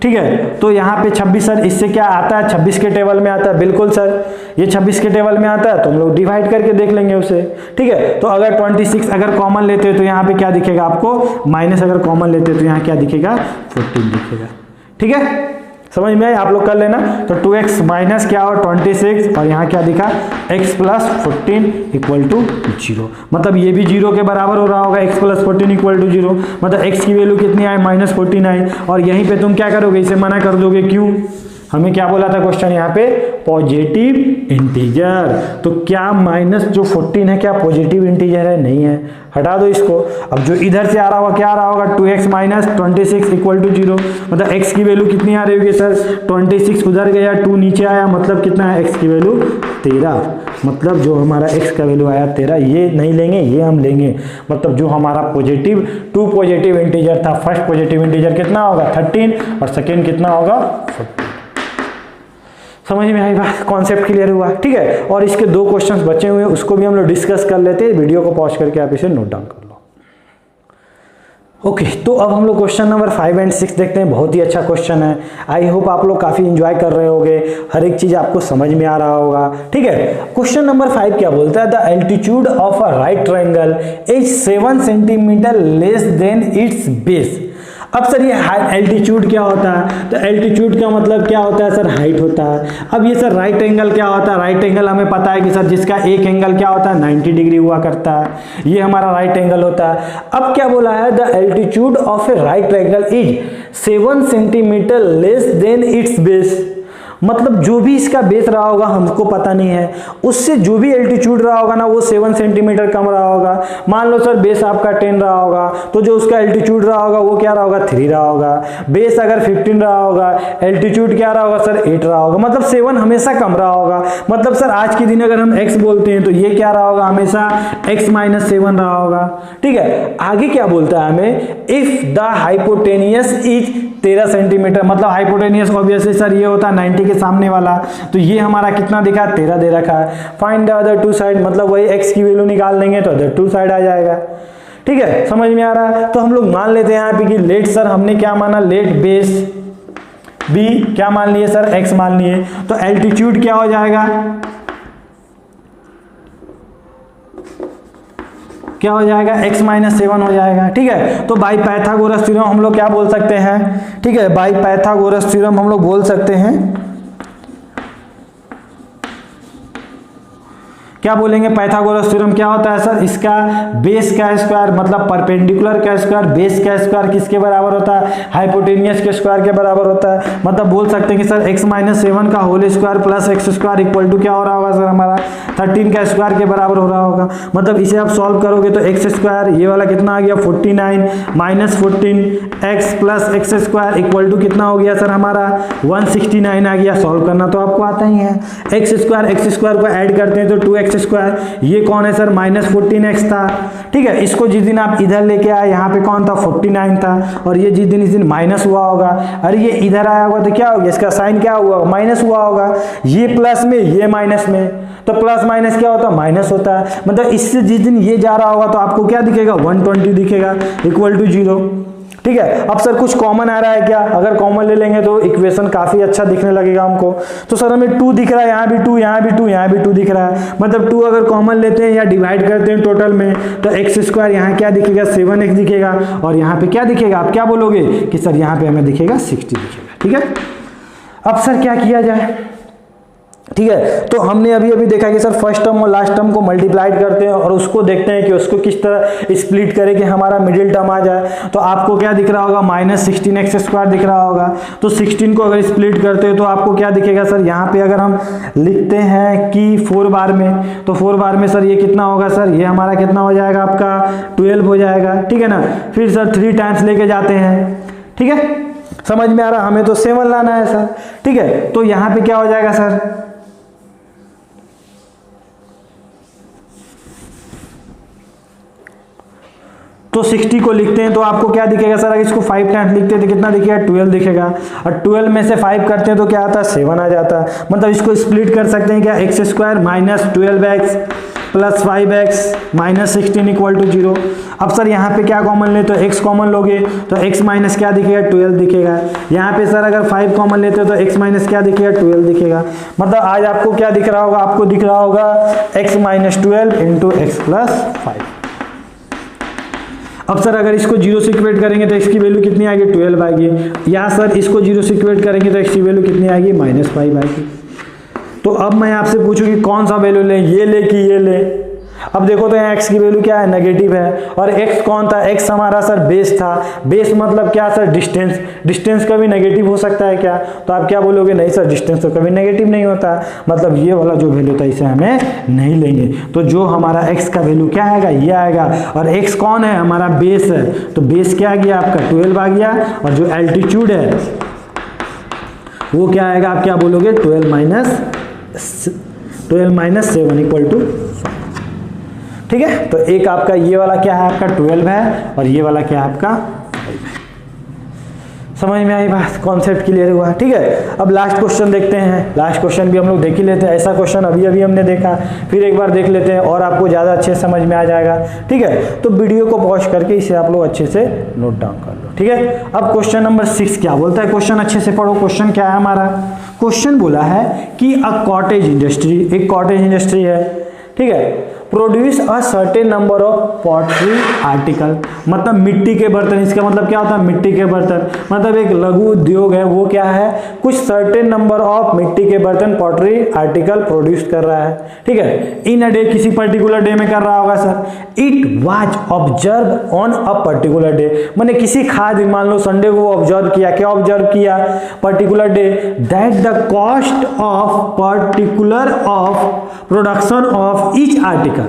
ठीक है, तो यहाँ पे 26 सर इससे क्या आता है? 26 के टेबल में आता है। बिल्कुल सर, ये 26 के टेबल में आता है तो हम लोग डिवाइड करके देख लेंगे उसे। ठीक है, तो अगर 26 अगर कॉमन लेते हो तो यहाँ पे क्या दिखेगा आपको? माइनस अगर कॉमन लेते हो तो यहाँ क्या दिखेगा? 14 दिखेगा। ठीक है, समझ में आया? आप लोग कर लेना। तो 2x माइनस क्या हो 26 और यहाँ क्या दिखा? x plus 14 equal to 0। मतलब ये भी 0 के बराबर हो रहा होगा, x प्लस 14 इक्वल टू 0। मतलब x की वैल्यू कितनी आई? माइनस 14 आई। और यहीं पे तुम क्या करोगे? इसे मना कर दोगे। क्यों? हमें क्या बोला था क्वेश्चन यहाँ पे? Positive integer. तो क्या माइनस जो 14 है क्या पॉजिटिव इंटीजर है? नहीं है, हटा दो इसको। अब जो इधर से आ रहा होगा क्या आ रहा होगा? 2x minus 26 equal to 0। मतलब x की वैल्यू कितनी आ रही होगी सर? 26 उधर गया, 2 नीचे आया, मतलब कितना है? x की वैल्यू 13। मतलब जो हमारा x का वैल्यू आया 13, ये नहीं लेंगे, ये हम लेंगे। मतलब जो हमारा पॉजिटिव 2 पॉजिटिव इंटीजर था, फर्स्ट पॉजिटिव इंटीजर कितना होगा? 13 और सेकेंड कितना होगा? 14। समझ में आई बात? कॉन्सेप्ट क्लियर हुआ? ठीक है, और इसके 2 क्वेश्चंस बचे हुए हैं, उसको भी हम लोग डिस्कस कर लेते हैं। वीडियो को पॉज करके आप इसे नोट डाउन कर लो। ओके, तो अब हम लोग क्वेश्चन नंबर 5 और 6 देखते हैं। बहुत ही अच्छा क्वेश्चन है। आई होप आप लोग काफी एंजॉय कर रहे होगे, हर एक चीज आपको समझ में आ रहा होगा। ठीक है, क्वेश्चन नंबर 5 क्या बोलता है? The altitude of a right triangle is 7 centimetre less than it's base. अब सर ये एल्टीट्यूड क्या होता है? तो एल्टीट्यूड का मतलब क्या होता है सर? हाइट होता है। अब ये सर राइट एंगल क्या होता है? राइट एंगल हमें पता है कि सर जिसका एक एंगल क्या होता है? 90 डिग्री हुआ करता है, ये हमारा राइट एंगल होता है। अब क्या बोला है? The altitude of A right triangle is 7 centimetre less than it's base. मतलब जो भी इसका बेस रहा होगा हमको पता नहीं है, उससे जो भी एल्टीट्यूड रहा होगा ना वो 7 सेंटीमीटर कम रहा होगा। मान लो सर बेस आपका 10 रहा होगा तो जो उसका एल्टीट्यूड रहा होगा वो क्या रहा होगा? 3 रहा होगा। बेस अगर 15 रहा होगा, एल्टीट्यूड क्या रहा होगा सर? 8 रहा होगा। मतलब 7 हमेशा कम रहा होगा। मतलब सर आज के दिन अगर हम x बोलते हैं तो ये क्या रहा होगा? हमेशा x माइनस 7 रहा होगा। ठीक है, आगे क्या बोलता है हमें? If the hypotenuse is 13 centimetre, मतलब हाइपोटेनियस ऑब्वियसली सर ये होता है 90 के सामने वाला, तो ये हमारा कितना दिखा? 13 दे रखा है। फाइंड द अदर 2 साइड, मतलब वही x की वैल्यू निकाल लेंगे तो अदर 2 साइड आ जाएगा। ठीक है, समझ में आ रहा है? तो हम लोग मान लेते हैं यहाँ पे कि लेट सर हमने क्या माना? लेट बेस b क्या मान लिए सर? x मान लिए। तो एल्टीट्यूड क्या हो जाएगा? क्या हो जाएगा? x माइनस 7 हो जाएगा। ठीक है, तो बाई पाइथागोरस थ्योरम हम लोग क्या बोल सकते हैं? ठीक है, बाई पाइथागोरस थ्योरम हम लोग बोल सकते हैं, क्या बोलेंगे? पाइथागोरस थ्योरम क्या होता है सर? इसका बेस का स्क्वायर मतलब परपेंडिकुलर का स्क्वायर, बेस का स्क्वायर किसके बराबर होता है? हाइपोटेनियस के स्क्वायर के बराबर होता है। मतलब बोल सकते हैं कि सर x माइनस 7 का whole square plus x square equal to क्या हो रहा होगा सर? हमारा 13 का स्क्वायर के बराबर हो रहा होगा। मतलब इसे आप सॉल्व करोगे तो x स्क्वायर ये वाला कितना आ गया? 49 minus 14 x plus x square equal to कितना हो गया सर? हमारा 169 आ गया। सॉल्व करना तो आपको आता ही है। x स्क्वायर को ऐड करते हैं तो 2x स्क्वायर, ये कौन है सर? माइनस 14x था। ठीक है, इसको जिस दिन आप इधर लेके आए यहाँ पे कौन था? 49 था। और ये जिस दिन इस दिन माइनस हुआ होगा, अरे ये इधर आया होगा तो क्या हो गया? इसका साइन क्या हुआ? माइनस हुआ होगा। ये प्लस में ये माइनस में, तो प्लस माइनस क्या होता है? माइनस होता है। मतलब इससे जिस दिन ये जा रहा होगा तो आपको क्या दिखेगा? 120 दिखेगा इक्वल टू 0। ठीक है। अब सर कुछ कॉमन आ रहा है क्या? अगर कॉमन ले लेंगे तो इक्वेशन काफी अच्छा दिखने लगेगा हमको। तो सर हमें 2 दिख रहा है, यहाँ भी 2, यहाँ भी 2, यहाँ भी 2 दिख रहा है। मतलब 2 अगर कॉमन लेते हैं या डिवाइड करते हैं टोटल में तो एक्स स्क्वायर यहाँ क्या दिखेगा 7x दिखेगा, और यहाँ पे क्या दिखेगा? आप क्या बोलोगे कि सर यहाँ पे हमें दिखेगा 60 दिखेगा। ठीक है। अब सर क्या किया जाए? ठीक है, तो हमने अभी अभी देखा कि सर फर्स्ट टर्म और लास्ट टर्म को मल्टीप्लाइड करते हैं और उसको देखते हैं कि उसको किस तरह स्प्लिट करें कि हमारा मिडिल टर्म आ जाए। तो आपको क्या दिख रहा होगा? -16x² दिख रहा होगा। तो 16 को अगर स्प्लिट करते हैं तो आपको क्या दिखेगा सर? यहाँ पे अगर हम लिखते हैं कि 4 बार में, तो 4 बार में सर ये कितना होगा सर? ये हमारा कितना हो जाएगा? आपका 12 हो जाएगा। ठीक है ना। फिर सर 3 टाइम्स लेके जाते हैं। ठीक है, समझ में आ रहा? हमें तो 7 लाना है सर। ठीक है, तो यहाँ पे क्या हो जाएगा सर? तो 60 को लिखते हैं तो आपको क्या दिखेगा सर? अगर इसको 5 टाइम्स लिखते हैं तो कितना दिखेगा? 12 दिखेगा। और 12 में से 5 करते हैं तो क्या आता है? 7 आ जाता है। मतलब इसको स्प्लिट कर सकते हैं क्या? x² - 12x + 5x - 16 = 0। अब सर यहाँ पे क्या कॉमन ले? तो x कॉमन लोगे तो x माइनस क्या दिखेगा? 12 दिखेगा। यहाँ पे सर अगर 5 कॉमन लेते हो तो x माइनस क्या दिखेगा? 12 दिखेगा। मतलब आज आपको क्या दिख रहा होगा? आपको दिख रहा होगा x - 12 × x + 5। अब सर अगर इसको 0 से इक्वेट करेंगे तो x की वैल्यू कितनी आएगी? 12 आएगी। या सर इसको 0 से इक्वेट करेंगे तो x की वैल्यू कितनी आएगी? -5 आएगी। तो अब मैं आपसे पूछूं कि कौन सा वैल्यू लें, ये ले कि ये ले? अब देखो तो यहाँ x की वैल्यू क्या है? नेगेटिव है। और x कौन था? x हमारा सर बेस था। बेस मतलब क्या सर? डिस्टेंस। डिस्टेंस कभी नेगेटिव हो सकता है क्या? तो आप क्या बोलोगे? नहीं सर, डिस्टेंस तो कभी नेगेटिव नहीं होता। मतलब ये वाला जो वैल्यू था इसे हमें नहीं लेंगे। तो जो हमारा x का वैल्यू क्या आएगा? ये आएगा। और x कौन है? हमारा बेस है। तो बेस क्या आ गया आपका? 12 आ गया। और जो एल्टीट्यूड है वो क्या आएगा? आप क्या बोलोगे? 12 - 7 = 5। ठीक है, तो एक आपका ये वाला क्या है? आपका 12 है। और ये वाला क्या है? आपका 5 है। समझ में आई बात? कॉन्सेप्ट क्लियर हुआ? ठीक है। अब लास्ट क्वेश्चन देखते हैं। लास्ट क्वेश्चन भी हम लोग देख ही लेते हैं। ऐसा क्वेश्चन अभी अभी हमने देखा, फिर एक बार देख लेते हैं और आपको ज़्यादा अच्छे से समझ में आ जाएगा। ठीक है, तो वीडियो को पॉज करके इसे आप लोग अच्छे से नोट डाउन कर लो। ठीक है, अब क्वेश्चन नंबर 6 क्या बोलता है? क्वेश्चन अच्छे से पढ़ो। क्वेश्चन क्या है हमारा? क्वेश्चन बोला है कि अ कॉटेज इंडस्ट्री, एक कॉटेज इंडस्ट्री है। ठीक है, produce a certain number of pottery article, मतलब मिट्टी के बर्तन। इसका मतलब क्या होता है? मिट्टी के बर्तन मतलब एक लघु उद्योग है, वो क्या है? कुछ सर्टेन नंबर ऑफ मिट्टी के बर्तन पॉटरी आर्टिकल प्रोड्यूस कर रहा है। ठीक है, इन अ डे, किसी पर्टिकुलर डे में कर रहा होगा sir. It was observe on a particular day, मैंने किसी खास दिन, मान लो संडे को ऑब्जर्व किया। क्या ऑब्जर्व किया? Particular day. That the cost of particular of production of each article,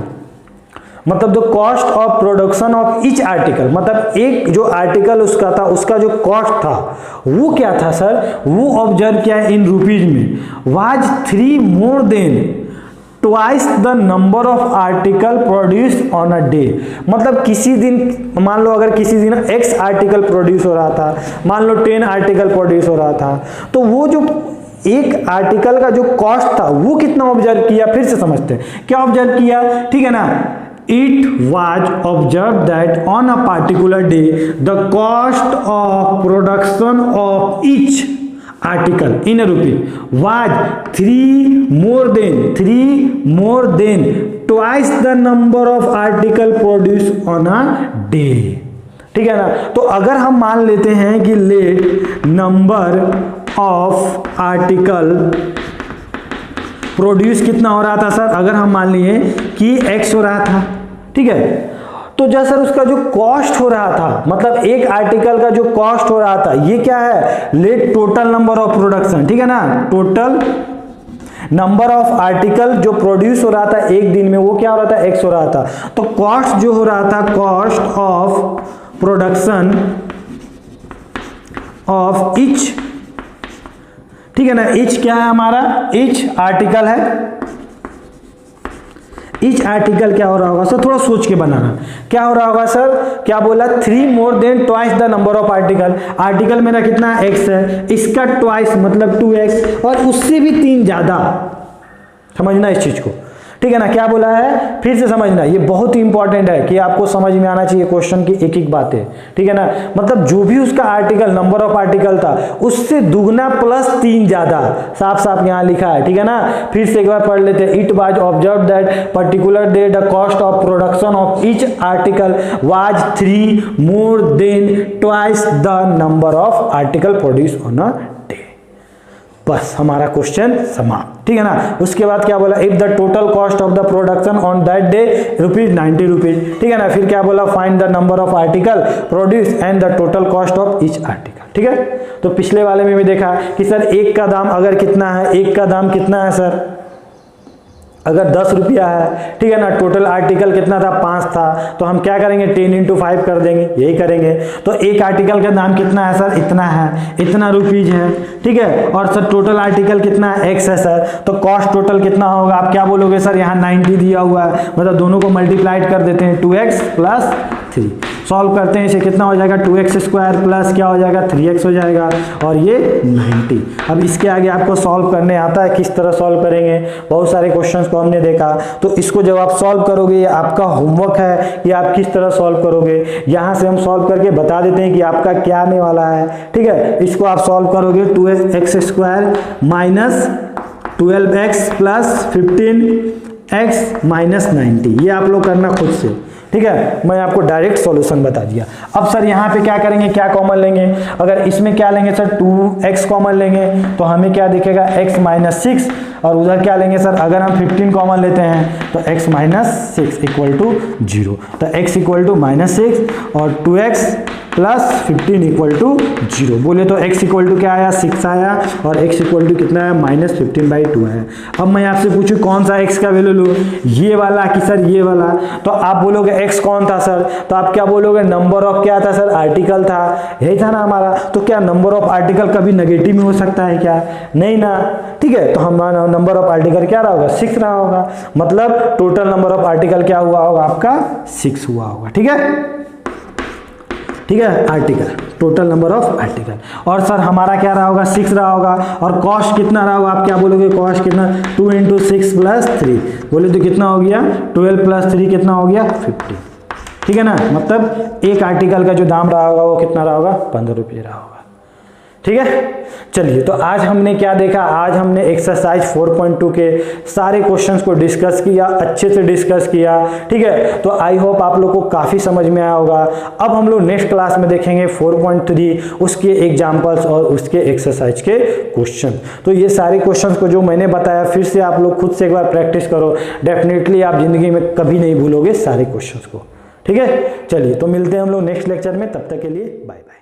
मतलब the cost of production of each article, मतलब एक जो आर्टिकल उसका था, उसका जो कॉस्ट था वो क्या था सर? वो ऑब्जर्व किया इन रुपीज में। Was 3 more than twice the number of article produce on a day, मतलब किसी दिन, मान लो अगर किसी दिन x आर्टिकल प्रोड्यूस हो रहा था, मान लो 10 आर्टिकल प्रोड्यूस हो रहा था, तो वो जो एक आर्टिकल का जो कॉस्ट था वो कितना ऑब्जर्व किया? फिर से समझते हैं क्या ऑब्जर्व किया। ठीक है ना, it was observe that on a particular day the cost of production of each article in rupee was 3 more than twice the number of article produce on a day. ठीक है ना, तो अगर हम मान लेते हैं कि let number of article produce कितना हो रहा था सर? अगर हम मान लिए कि x हो रहा था, ठीक है, तो जैसा उसका जो कॉस्ट हो रहा था, मतलब एक आर्टिकल का जो कॉस्ट हो रहा था, ये क्या है? Let total number of production. ठीक है ना, टोटल नंबर ऑफ आर्टिकल जो प्रोड्यूस हो रहा था एक दिन में, वो क्या हो रहा था? x हो रहा था। तो कॉस्ट जो हो रहा था, cost of production of each, ठीक है ना, ईच क्या है हमारा? ईच आर्टिकल है। ईच आर्टिकल क्या हो रहा होगा सर? थोड़ा सोच के बनाना। क्या हो रहा होगा सर? क्या बोला? 3 more than twice the number of article. Article मेरा कितना x है, इसका ट्वाइस मतलब 2x, और उससे भी 3 ज्यादा। समझना इस चीज को। ठीक है ना। क्या बोला है फिर से समझना, ये बहुत ही इंपॉर्टेंट है कि आपको समझ में आना चाहिए क्वेश्चन की एक एक बातें, ठीक है ना। मतलब जो भी उसका आर्टिकल, नंबर ऑफ आर्टिकल था उससे दुगना प्लस 3 ज्यादा, साफ साफ यहाँ लिखा है, ठीक है ना। फिर से एक बार पढ़ लेते हैं। It was observe that particular day the cost of production of each article was 3 more than twice the number of article produce on a day. बस हमारा क्वेश्चन समाप्त, ठीक है ना। उसके बाद क्या बोला, if the total cost of the production on that day ₹90, ठीक है ना। फिर क्या बोला, find the number of article produce and the total cost of each article, ठीक है। तो पिछले वाले में भी देखा कि सर एक का दाम अगर कितना है, एक का दाम कितना है सर, अगर 10 रुपया है, ठीक है ना, टोटल आर्टिकल कितना था 5 था, तो हम क्या करेंगे 10 × 5 कर देंगे, यही करेंगे। तो एक आर्टिकल का दाम कितना है सर, इतना है, इतना रुपीज है, ठीक है। और सर टोटल आर्टिकल कितना है, x है सर, तो कॉस्ट टोटल कितना होगा, आप क्या बोलोगे सर, यहाँ 90 दिया हुआ है, मतलब दोनों को मल्टीप्लाइड कर देते हैं, 2x + 3 सॉल्व करते हैं, इसे कितना हो जाएगा 2x² प्लस क्या हो जाएगा 3x हो जाएगा, और ये 90। अब इसके आगे आपको सॉल्व करने आता है, किस तरह सॉल्व करेंगे, बहुत सारे क्वेश्चंस को हमने देखा। तो इसको जब आप सॉल्व करोगे, ये आपका होमवर्क है कि आप किस तरह सॉल्व करोगे। यहाँ से हम सॉल्व करके बता देते हैं कि आपका क्या आने वाला है, ठीक है। इसको आप सॉल्व करोगे 2x² minus 12x plus 15x minus 90, ये आप लोग करना खुद से, ठीक है। मैं आपको डायरेक्ट सॉल्यूशन बता दिया। अब सर यहाँ पे क्या करेंगे, क्या कॉमन लेंगे, अगर इसमें क्या लेंगे सर 2x कॉमन लेंगे तो हमें क्या दिखेगा x - 6, और उधर क्या लेंगे सर, अगर हम 15 कॉमन लेते हैं तो x - 6 = 0, तो x = -6 और 2x + 15 = 0। बोले तो x = क्या आया 6 आया, और x = कितना है -15/2 है। अब मैं आपसे पूछूं कौन सा x का वैल्यू लूँ, ये वाला कि सर ये वाला, तो आप बोलोगे x कौन था सर, तो आप क्या बोलोगे नंबर ऑफ क्या था सर, आर्टिकल था, यही था ना हमारा। तो क्या नंबर ऑफ आर्टिकल कभी नेगेटिव में हो सकता है क्या, नहीं ना, ठीक है। तो हमारा नंबर ऑफ आर्टिकल क्या रहा होगा 6 रहा होगा, मतलब टोटल नंबर ऑफ आर्टिकल क्या हुआ होगा आपका 6 हुआ होगा, ठीक है, ठीक है। Article, total number of article, और सर हमारा क्या रहा होगा 6 रहा होगा, और कॉस्ट कितना रहा होगा, आप क्या बोलोगे कॉस्ट कितना 2 × 6 + 3, बोले तो कितना हो गया 12 + 3 कितना हो गया 50, ठीक है ना। मतलब एक आर्टिकल का जो दाम रहा होगा वो कितना रहा होगा 15 रुपये रहा होगा, ठीक है। चलिए, तो आज हमने क्या देखा, आज हमने एक्सरसाइज 4.2 के सारे क्वेश्चंस को डिस्कस किया, अच्छे से डिस्कस किया, ठीक है। तो आई होप आप लोग को काफ़ी समझ में आया होगा। अब हम लोग नेक्स्ट क्लास में देखेंगे 4.3, उसके एग्जाम्पल्स और उसके एक्सरसाइज के क्वेश्चन। तो ये सारे क्वेश्चंस को जो मैंने बताया फिर से आप लोग खुद से एक बार प्रैक्टिस करो, डेफिनेटली आप जिंदगी में कभी नहीं भूलोगे सारे क्वेश्चंस को, ठीक है। चलिए, तो मिलते हैं हम लोग नेक्स्ट लेक्चर में, तब तक के लिए बाय बाय।